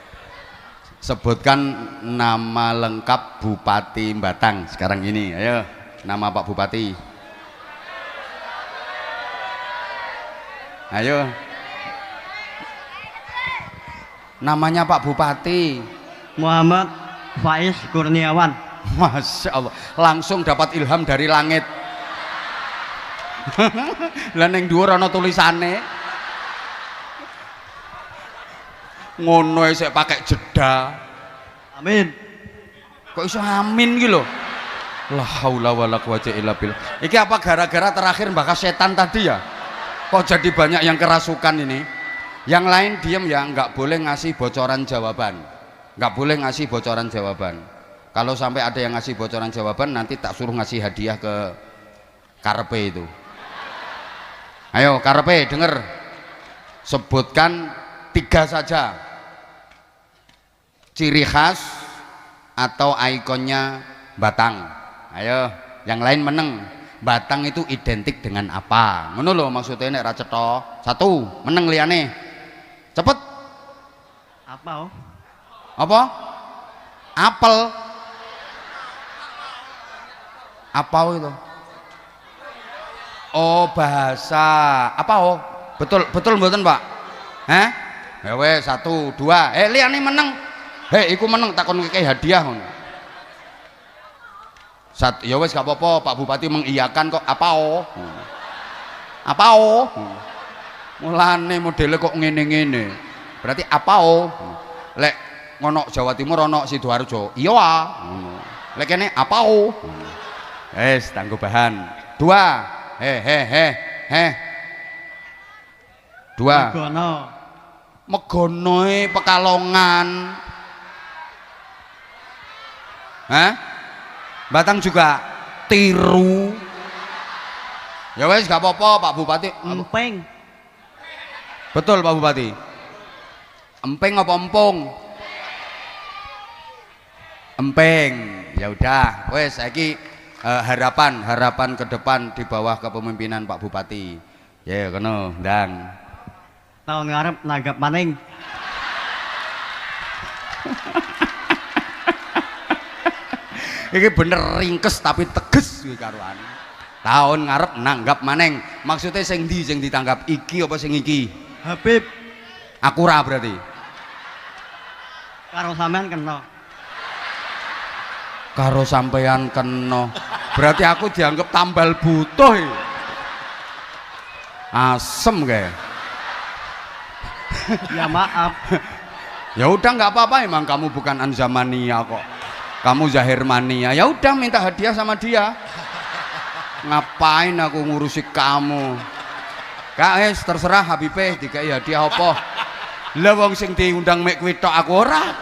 Sebutkan nama lengkap Bupati Batang sekarang ini. Ayo, nama Pak Bupati. Ayo. Namanya Pak Bupati. Muhammad Faiz Kurniawan. Masya Allah, langsung dapat ilham dari langit. Lah ning dhuwur ana tulisane. Ngono sik pakai jeda. Amin. Kok iso amin iki lho. La haula wala quwata illa billah. Iki apa gara-gara terakhir bakas setan tadi ya? Kok jadi banyak yang kerasukan ini? Yang lain diem ya, nggak boleh ngasih bocoran jawaban. Nggak boleh ngasih bocoran jawaban. Kalau sampai ada yang ngasih bocoran jawaban, nanti tak suruh ngasih hadiah ke karepe itu. Ayo karepe denger. Sebutkan 3 saja ciri khas atau ikonnya Batang. Ayo, yang lain meneng. Batang itu identik dengan apa? Ngono lho maksudnya nek ra cetha. 1, meneng liyane. Cepet. Apa oh? Apa? Apel. Apa itu? Oh, bahasa. Apa oh? Betul mboten, Pak? Hah? Ya wes 1, 2. Liyane meneng. Iku meneng takon ngekei hadiah ngono. Ya wes gak apa-apa, Pak Bupati mengiyakan kok. Apa oh? Apa oh? Mulane modele kok ngene-ngene. Berarti apa oh? Lek ngono Jawa Timur ono Sidoarjo. Iya ah. Lek kene apa oh? Wes tanggo bahan. 2. He. 2. Megono. Megonoe Pekalongan. Hah? Batang juga tiru. Ya wes gak apa-apa Pak Bupati. Empeng. Betul Pak Bupati. Empeng apa empung? Empeng. Ya udah, wes saiki harapan ke depan di bawah kepemimpinan Pak Bupati. Ya kono, ndang. Tahun ngarep nanggap maning. Iki bener ringkes tapi teges kuwi karuan. Tahun ngarep nanggap maneng. Maksudnya sing ndi sing ditanggap? Iki apa sing iki? Habib. Aku ra berarti. Karo sampean kena. Karo sampean kena. Berarti aku dianggap tambal butuh. Asem kayak. Ya maaf. Ya udah nggak apa-apa, emang kamu bukan Anzamania kok. Kamu Zahirmania. Ya udah minta hadiah sama dia. Ngapain aku ngurusi kamu? Guys, terserah Habibie dikai hadiah apa. Lah wong sing diundang mek kuwi tok aku ora.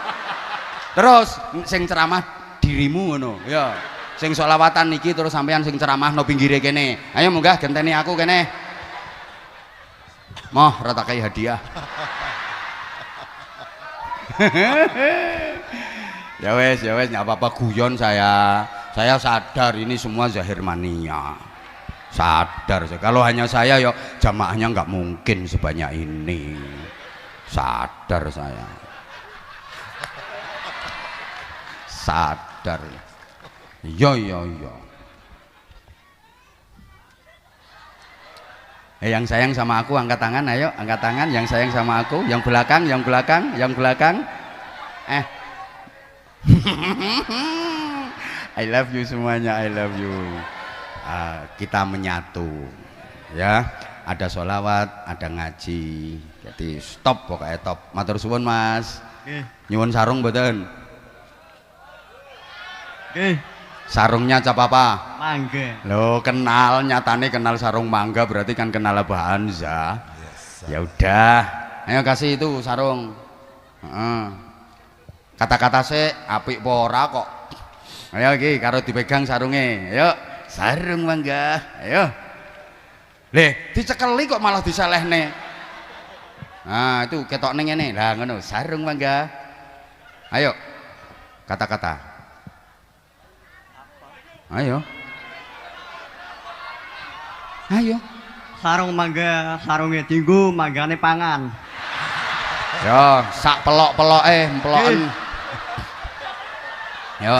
Terus sing ceramah dirimu ngono, ya. Sing sholawatan niki terus sampean sing ceramah no pinggire kene. Ayo munggah genteni aku kene. Moh rata kai hadiah. Ya wes nggak apa-apa guyon saya sadar ini semua Zahirmania, sadar kalau hanya saya ya jamaahnya nggak mungkin sebanyak ini, sadar saya, sadar. Yo yang sayang sama aku angkat tangan, ayo angkat tangan yang sayang sama aku, yang belakang I love you semuanya, I love you. Kita menyatu ya, ada sholawat, ada ngaji, jadi stop pokoknya top. Matur suwun Mas. Nyuwun sarung mboten? Sarungnya cap apa? Mangga. Lo kenal, nyatane kenal sarung mangga, berarti kan kenal Abah Hamzah. Ya udah, ayo kasih itu sarung. Kata-kata sih apik pora kok. Ayo iki karo dipegang sarunge. Ayo, sarung mangga. Ayo. Leh, dicekeli kok malah diselehne. Nah, itu ketok ning ngene. Lah ngono, sarung mangga. Ayo. Kata-kata. Ayo. Ayo. Sarung mangga, sarunge dinggo, manggane pangan. Ya, sak pelok-peloke emploken. Yo.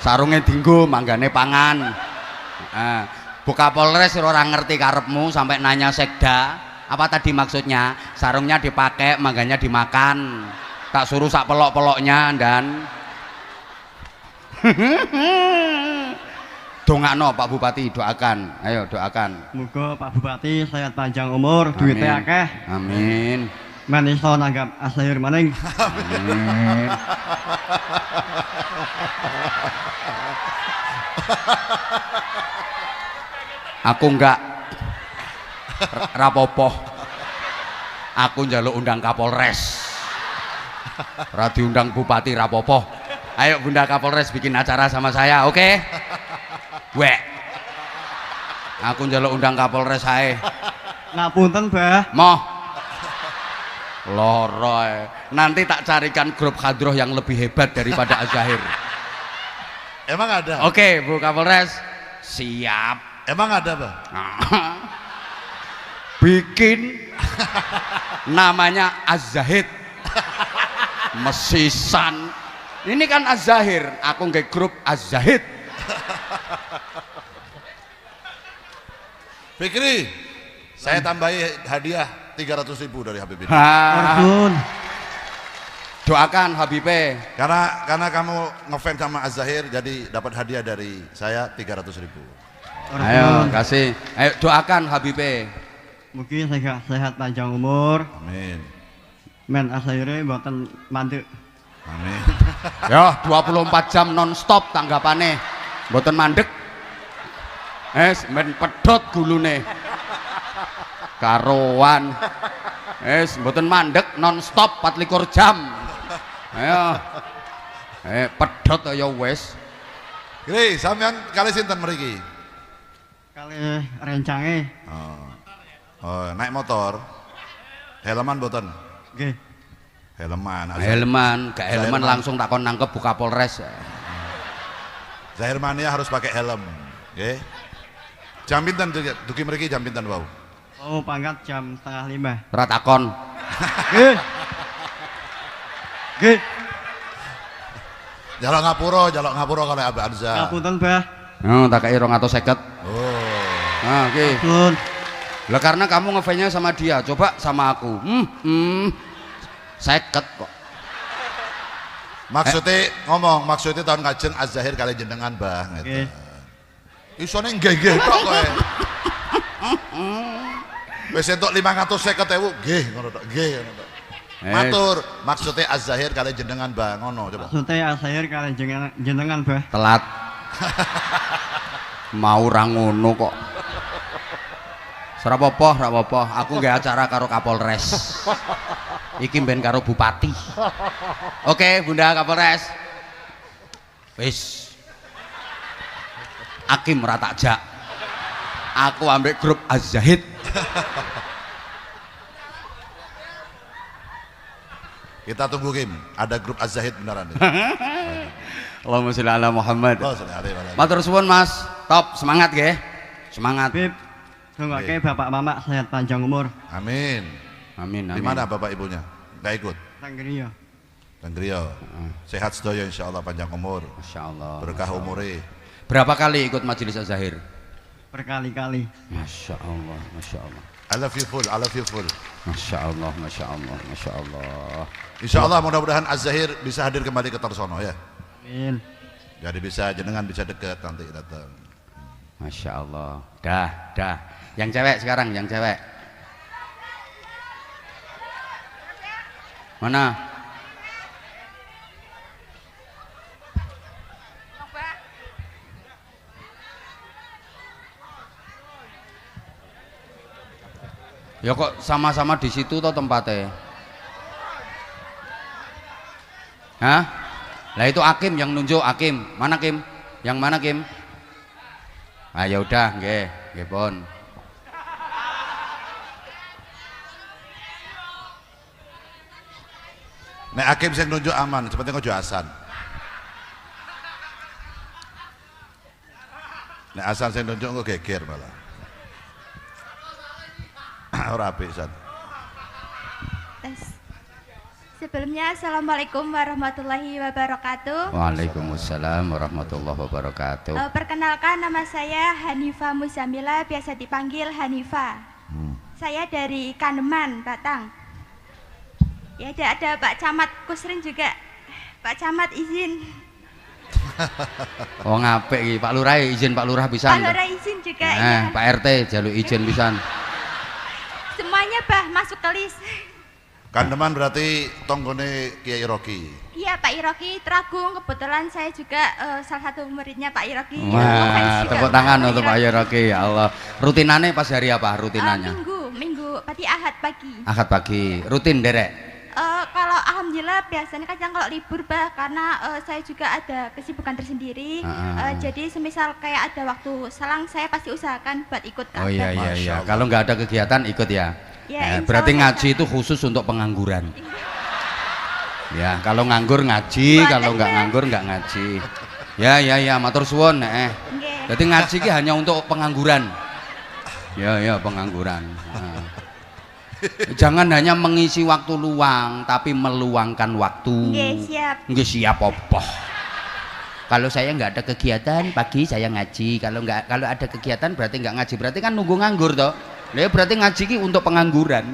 Sarunge dinggo, manggane pangan. Buka Polres ora ngerti karepmu sampai nanya sekda. Apa tadi maksudnya? Sarungnya dipakai, mangganya dimakan. Tak suruh sak pelok-peloknya dan Dongakno Pak Bupati, doakan. Ayo doakan. Muga Pak Bupati sehat panjang umur, duitnya akeh. Amin. Men iso nanggap Azahir maning. Amin. Aku enggak rapopo. Aku njaluk undang Kapolres. Ora diundang Bupati rapopo. Ayo Bunda Kapolres bikin acara sama saya, oke? Wek. Aku njaluk undang Kapolres ae. Ngapunten, Bah. Moh. Loro. Nanti tak carikan grup hadroh yang lebih hebat daripada Azahir. Emang ada? Oke, Bu Kapolres. Siap. Emang ada, Bang? Bikin namanya Az-Zahid. Mesisan. Ini kan Az-Zahir, aku nge grup Az-Zahid. Fikri, saya tambahi hadiah 300.000 dari Habib ini. Orsun. Doakan Habibe. Karena kamu ngefans sama Az-Zahir, jadi dapat hadiah dari saya 300.000. Ayo kasih. Ayo doakan Habibe. Mungkin sehat panjang umur. Amin. Men Azahire mboten mandek. Amin. Ya 24 jam non-stop tanggapane. Mboten mandek. Men pedhot gulune. Karoan. Mboten mandek non-stop 24 jam. Ayo. Pedhot ya wis. Kiri, sampean kali sinten mriki? Kali rencange. Oh, naik motor. Helman mboten? Nggih. Helman. Helman, gak helman Zahir langsung takon nangkep Bu Kapolres. Zahir Mania harus pakai helm, nggih. Jam pinten dugi mriki jam pinten wau? Oh, pangkat jam 4:30. Ora takon. Nggih. Nggih. Jaluk ngapura kalau Abah Anza. Ngapunten, Bah. Tak kei 250. Oh. Nah, oke. Sun. Lah karena kamu ngefansnya sama dia, coba sama aku. 50 kok. Maksudnya tahun kajeng Az-Zahir kali jenengan, Bah, Nggih. ngeten. Isone nggih-nggih tok kowe. Wis entuk 550.000, nggih ngono tok, nggih ngono tok. Matur, maksudnya Az-Zahir kali jenengan, Bah, ngono coba. Maksudnya Azahir kali jenengan, Bah. Telat. Mau ra ngono kok. Serapopo, aku nggak acara karo Kapolres. Iki ben karo Bupati. Oke, Bunda Kapolres. Wis. Akim ora tak jak. Aku ambek grup Az-Zahid. Kita tunggu Kim, ada grup Az-Zahid beneran. Allahumma sholli ala Muhammad. Oh, sudah ada. Matur suwun Mas. Top, semangat nggih. Semangat. Bib. Dongake Bapak Mama sehat panjang umur. Amin. Amin, amin. Di mana Bapak Ibunya? Enggak ikut. Tanggriya. Dan Griyo. Sehat sedaya insyaallah panjang umur. Masyaallah. Berkah umure. Berapa kali ikut majelis Az-Zahir? Berkali-kali. Masya Allah, Masya Allah. I love you full. Masya Allah, Masya Allah, Masya Allah. Insyaallah mudah-mudahan Az-Zahir bisa hadir kembali ke Tarsono ya. Amin. Jadi jenengan bisa dekat nanti datang. Masya Allah. Dah. Yang cewek sekarang, yang cewek. Mana? Ya kok sama-sama di situ toh tempatnya? Hah? Lah itu Hakim yang nunjuk Hakim. Mana Kim? Yang mana Kim? Ah ya udah, nggih pun. Nek Hakim sing nunjuk aman, seperti ojo Hasan. Nek Hasan sing nunjuk engko geger malah. Ora apik, San. Sebelumnya Assalamualaikum warahmatullahi wabarakatuh. Waalaikumsalam warahmatullahi wabarakatuh. Perkenalkan, nama saya Hanifa Muzamila, biasa dipanggil Hanifa. Saya dari Kaneman, Batang. Ya, ada Pak Camat Kusrin juga. Pak Camat izin. Wong apik iki, Pak Lurah izin Pak Lurah pisan. Pak Lurah izin juga ya. Pak RT jaluk izin pisan. Semuanya bah masuk ke list. Kandeman berarti tonggone Kiai Roki. Iya Pak Iroki Teragung, kebetulan saya juga salah satu muridnya Pak Iroki. Wah, tepuk tangan untuk Pak Iroki, ya Allah. Rutinannya pas hari apa rutinannya? Minggu, berarti Ahad pagi. Ahad pagi, rutin derek? Kalau alhamdulillah biasanya kadang kalau libur bah, karena saya juga ada kesibukan tersendiri. Jadi semisal kayak ada waktu selang, saya pasti usahakan buat ikut. Oh iya iya iya, kalau nggak ada kegiatan ikut ya? Ya, berarti ngaji itu khusus untuk pengangguran. Ya, kalau nganggur ngaji, kalau nggak nganggur nggak ngaji. Ya ya ya, matur suwun Jadi ngaji ki hanya untuk pengangguran. Ya ya, pengangguran. Jangan hanya mengisi waktu luang, tapi meluangkan waktu. Nggih siap apa. Kalau saya nggak ada kegiatan pagi saya ngaji. Kalau ada kegiatan berarti nggak ngaji. Berarti kan nunggu nganggur toh. Lah berarti ngaji ki untuk pengangguran.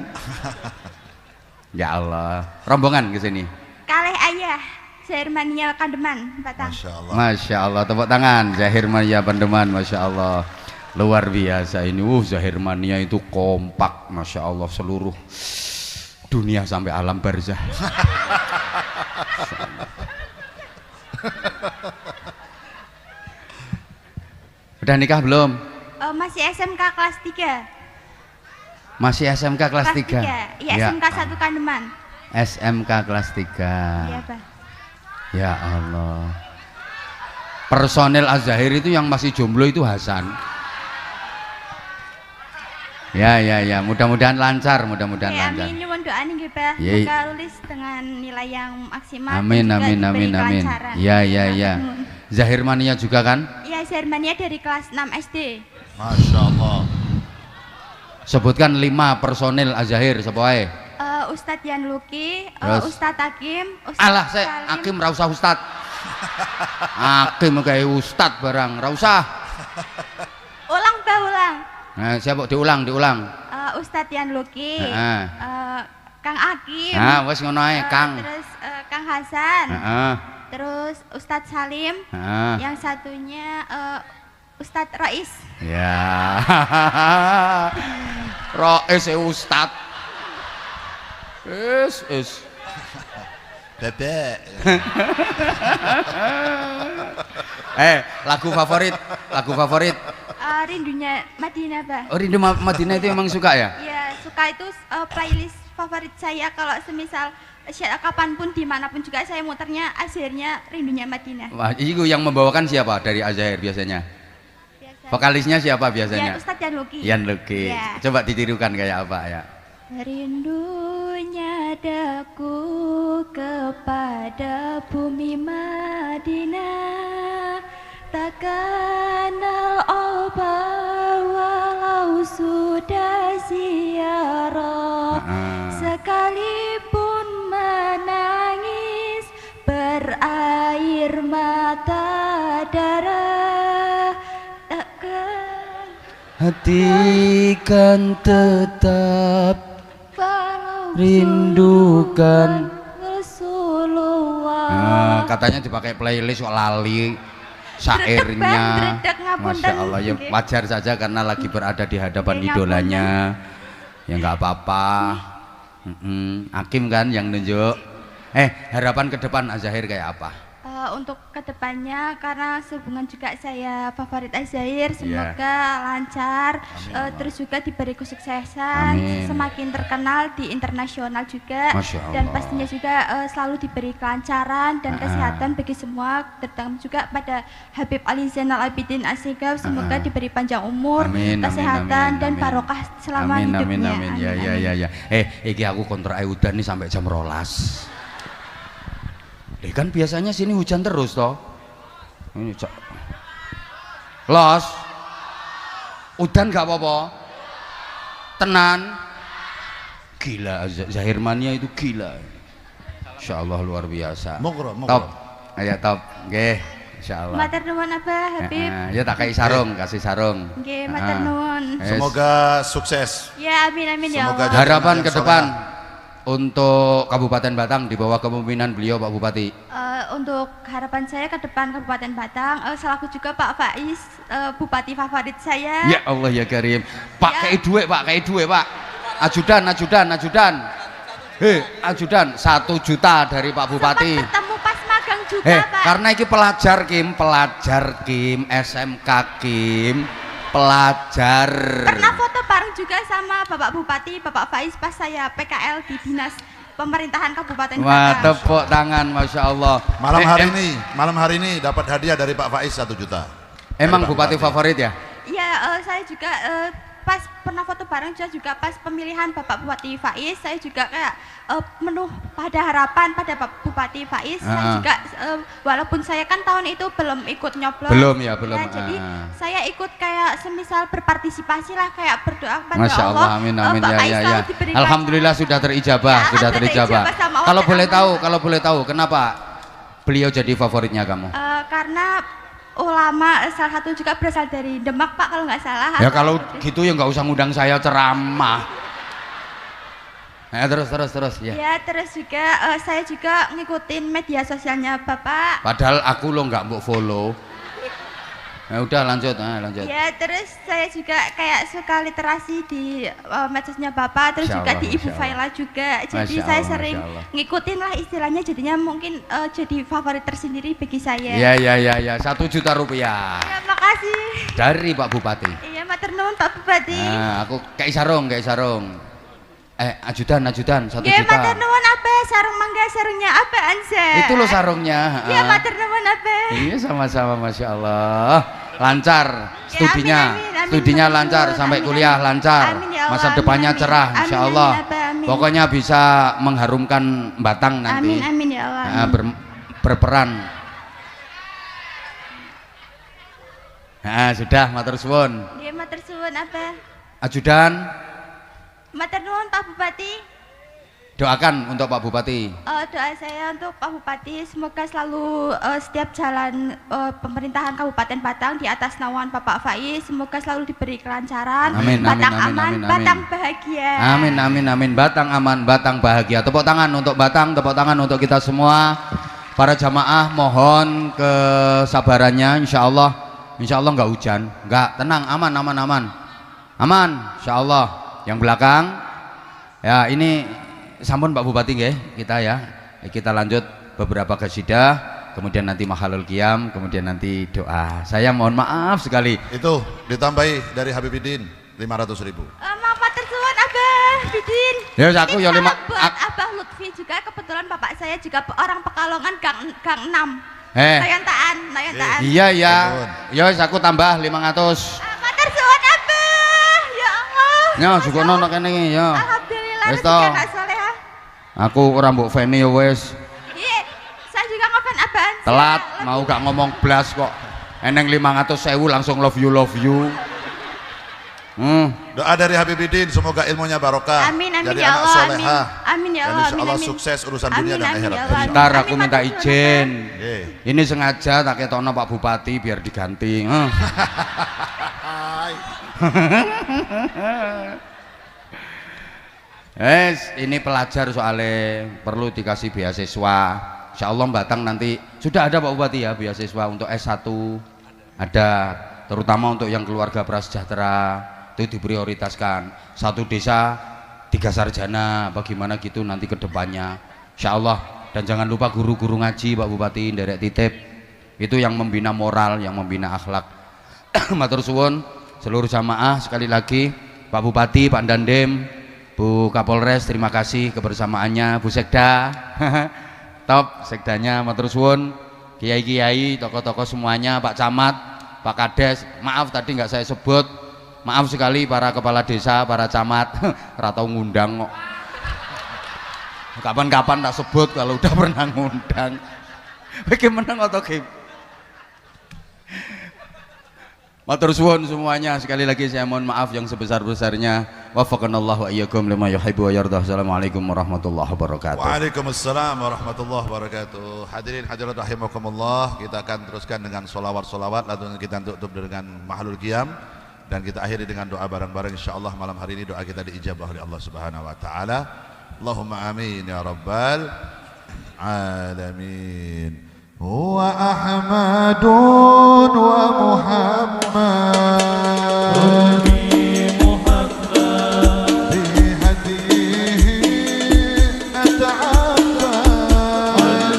Ya Allah, rombongan ke sini. Kalih ayah Zahir Mania Kandeman, Batang. Masya Allah. Masya Allah, tepuk tangan Zahir Mania Pandeman, Masya Allah. Luar biasa ini, Zahir Mania itu kompak, Masya Allah, seluruh dunia sampai alam barzah. Udah nikah belum? Masih SMK kelas 3. Masih SMK kelas 3? Iya, SMK 1 Kandeman. SMK kelas 3. Iya, Pak. Ya Allah. Personil Az-Zahir itu yang masih jomblo itu Hasan. Ya ya ya, mudah-mudahan lancar, mudah-mudahan lancar. Amin, nyuwun doa nih Pak. Ya. Semoga lulus dengan nilai yang maksimal. Amin amin amin amin. Ya ya ya. Zahir Mania juga kan? Iya, Zahir Mania dari kelas 6 SD. Masya Allah. Sebutkan 5 personil Az-Zahir sapa wae? Ustadz Yan Luki, Ustadz Hakim, Alah saya Hakim ra usah Ustadz. Hakim kayak Ustadz barang, ra usah. Ulang Pak, ulang. Nah, siapa diulang. Ustadz Yan Luki, Kang Hakim. Nah, wes ngono ae, Kang. Terus Kang Hasan. Terus Ustadz Salim. Yang satunya Ustadz Rais. Ya. Rais Ustadz. Es. Bebek. Lagu favorit. Rindunya Madinah, Pak. Oh, Rindu Madinah itu memang suka ya? Iya, suka itu playlist favorit saya. Kalau semisal kapanpun dimanapun juga saya muternya akhirnya Rindunya Madinah. Wah, itu yang membawakan siapa dari Az-Zahir biasanya? Vokalisnya siapa biasanya? Ustadz Yan Luki. Yan Luki. Ya. Coba ditirukan kayak apa ya? Rindunya daku kepada bumi Madinah, tak kenal obat walau sudah ziarah, sekalipun menangis berair mata darah, takkan hati kan tetap rindukan Rasulullah. Katanya dipakai playlist kok lali syairnya. Masya Allah, ya wajar saja karena lagi berada di hadapan idolanya. Ya nggak apa-apa. Hakim kan yang nunjuk. Harapan ke depan Az-Zahir kayak apa? Untuk kedepannya, karena sehubungan juga saya favorit Az-Zahir, semoga lancar, terus juga diberi kesuksesan, semakin terkenal di internasional juga, dan pastinya juga selalu diberi kelancaran dan kesehatan bagi semua, terutama juga pada Habib Ali Zainal Abidin Asy-Syighab, semoga diberi panjang umur, kesehatan dan barokah selama hidupnya. Amin. Ya. Iki aku kontrak udan nih sampai jam 12. Kan biasanya sini hujan terus toh. Ini los. Udan gak apa-apa. Tenan. Gila, Zahir Mania itu gila. Insya Allah luar biasa. Monggo. Top. Ayo top. Nggih, insyaallah. Matur nuwun apa Habib. Ya tak kasih sarung. Nggih, matur nuwun. Semoga sukses. Ya, amin ya Allah. Harapan ke depan. untuk Kabupaten Batang di bawah kepemimpinan beliau Pak Bupati? Untuk harapan saya ke depan Kabupaten Batang, selaku juga Pak Faiz, Bupati favorit saya. Ya Allah ya Karim. Pak Ya. kayak duit Pak, kayak duit Pak. Ajudan. Hei, ajudan 1 juta dari Pak Bupati. Sempat bertemu pas magang juga Pak. Karena ini pelajar Kim, SMK Kim, pelajar. Pernah foto bareng juga sama Bapak Bupati, Bapak Faiz pas saya PKL di Dinas Pemerintahan Kabupaten Wah, Batang. tepuk tangan, Masya Allah. Malam hari ini dapat hadiah dari Pak Faiz 1 juta. Emang Dari Pak Bupati favorit ya? Iya, saya juga pas pernah foto bareng juga pas pemilihan Bapak Bupati Faiz, saya juga kayak penuh pada harapan pada Bapak Bupati Faiz. Saya juga walaupun saya kan tahun itu belum ikut nyoblos. Belum. Jadi saya ikut kayak semisal berpartisipasi lah, kayak berdoa kepada Masya Allah, amin Pak Faiz ya. selalu diberikan- Alhamdulillah sudah terijabah, Ya, sudah alhamdulillah terijabah. terijabah sama Allah. Kalau boleh tahu, kenapa beliau jadi favoritnya kamu? Karena ulama salah satu juga berasal dari Demak Pak kalau nggak salah. Ya kalau gitu ya nggak usah ngundang saya ceramah. Terus ya. Ya, terus juga saya juga ngikutin media sosialnya Bapak. Padahal aku lo nggak mau follow. Ya udah lanjut. Ya, terus saya juga kayak suka literasi di medsosnya Bapak, terus Masya juga Allah, di Ibu Masya Faila juga. Jadi Masya saya Allah, sering Masya Allah. ngikutin lah istilahnya, jadinya mungkin jadi favorit tersendiri bagi saya. Ya. 1 juta rupiah Ya, makasih. dari Pak Bupati. Iya, matur nuwun Pak Bupati. Nah, aku kayak sarung. Ajudan 1 Ya, juta. matur nuwun apa? Sarung mangga, sarungnya apa Ansa? Itu lo sarungnya. Ya, matur nuwun apa? Iya sama-sama, Masya Allah. Lancar studinya, amin, studinya matur lancar nuwun, sampai amin, kuliah amin. lancar, Amin, ya Allah, masa amin, depannya amin. cerah, Amin, Insya amin, Allah. Abah, amin. Pokoknya bisa mengharumkan Batang nanti. Amin ya Allah. Nah, berperan. Nah, sudah, matur suwun. Ya, matur suwun apa? Ajudan, Matur nuwun Pak Bupati. doakan untuk Pak Bupati. Doa saya untuk Pak Bupati semoga selalu setiap jalan pemerintahan Kabupaten Batang di atas naungan Bapak Faiz semoga selalu diberi kelancaran. Amin, Batang amin, aman, amin, amin. Batang bahagia. Amin. Batang aman, Batang bahagia. Tepuk tangan untuk Batang, tepuk tangan untuk kita semua. Para jamaah mohon kesabarannya, insya Allah nggak hujan, nggak, tenang, aman, insya Allah. Yang belakang, ya ini sampun Pak Bupati nggih, kita lanjut beberapa qasidah, kemudian nanti mahalul qiyam, kemudian nanti doa. Saya mohon maaf sekali. Itu ditambahi dari Habibidin 500.000. Matur suwun Abah Bidin. Ya aku ya lima. Buat Abah Lutfi juga, kebetulan bapak saya juga orang Pekalongan Gang 6. Nayantaan. Iya. Ya aku tambah 500. Matur suwun Abah. Ya Allah. Ya sukono nek kene iki ya. Alhamdulillah Wis rezeki toh. anak solehah. Aku ora mbok feni ya wis. Iya, saya juga ngefan Abah. Telat mau gak ngomong blas kok. Eneng 500.000 langsung love you. Doa dari Habibidin semoga ilmunya barokah. Amin jadi ya anak Allah. solehah. Amin ya Dan Allah. insya Allah amin. sukses urusan dunia Amin, dan amin, akhirat. ya Allah. Ntar aku Amin, minta matur suwun, izin. Nggih. Ini sengaja tak ketokno Pak Bupati biar diganti. Ini pelajar soalnya perlu dikasih beasiswa. Insya Allah Batang nanti sudah ada Pak Bupati ya beasiswa untuk S1 ada, terutama untuk yang keluarga prasejahtera itu diprioritaskan. Satu desa 3 sarjana, bagaimana gitu nanti ke depannya. Insya Allah. Dan jangan lupa guru-guru ngaji Pak Bupati nderek titip. Itu yang membina moral, yang membina akhlak. Matur suwun seluruh jamaah, sekali lagi Pak Bupati, Pak Dandem, Bu Kapolres, terima kasih kebersamaannya. Bu Sekda top, sekdanya matur suwun, kiai-kiai, tokoh-tokoh semuanya, Pak Camat, Pak Kades, maaf tadi nggak saya sebut, maaf sekali para kepala desa, para camat ratau ngundang kok. Kapan-kapan tak sebut kalau udah pernah ngundang. Bagaimana atau game? Matur suwun semuanya, sekali lagi saya mohon maaf yang sebesar-besarnya. Wafaqanallahu wa iyyakum lima yuhibbu wa yardah. Assalamualaikum warahmatullahi wabarakatuh. Waalaikumsalam warahmatullahi wabarakatuh. Hadirin hadirat rahimakumullah, kita akan teruskan dengan solawat-solawat, lalu kita tutup dengan mahalul qiyam, dan kita akhiri dengan doa bareng-bareng. Insyaallah malam hari ini doa kita diijabah oleh Allah Subhanahu wa taala. Allahumma amin ya rabbal alamin. Huwa Ahmadun wa Muhammad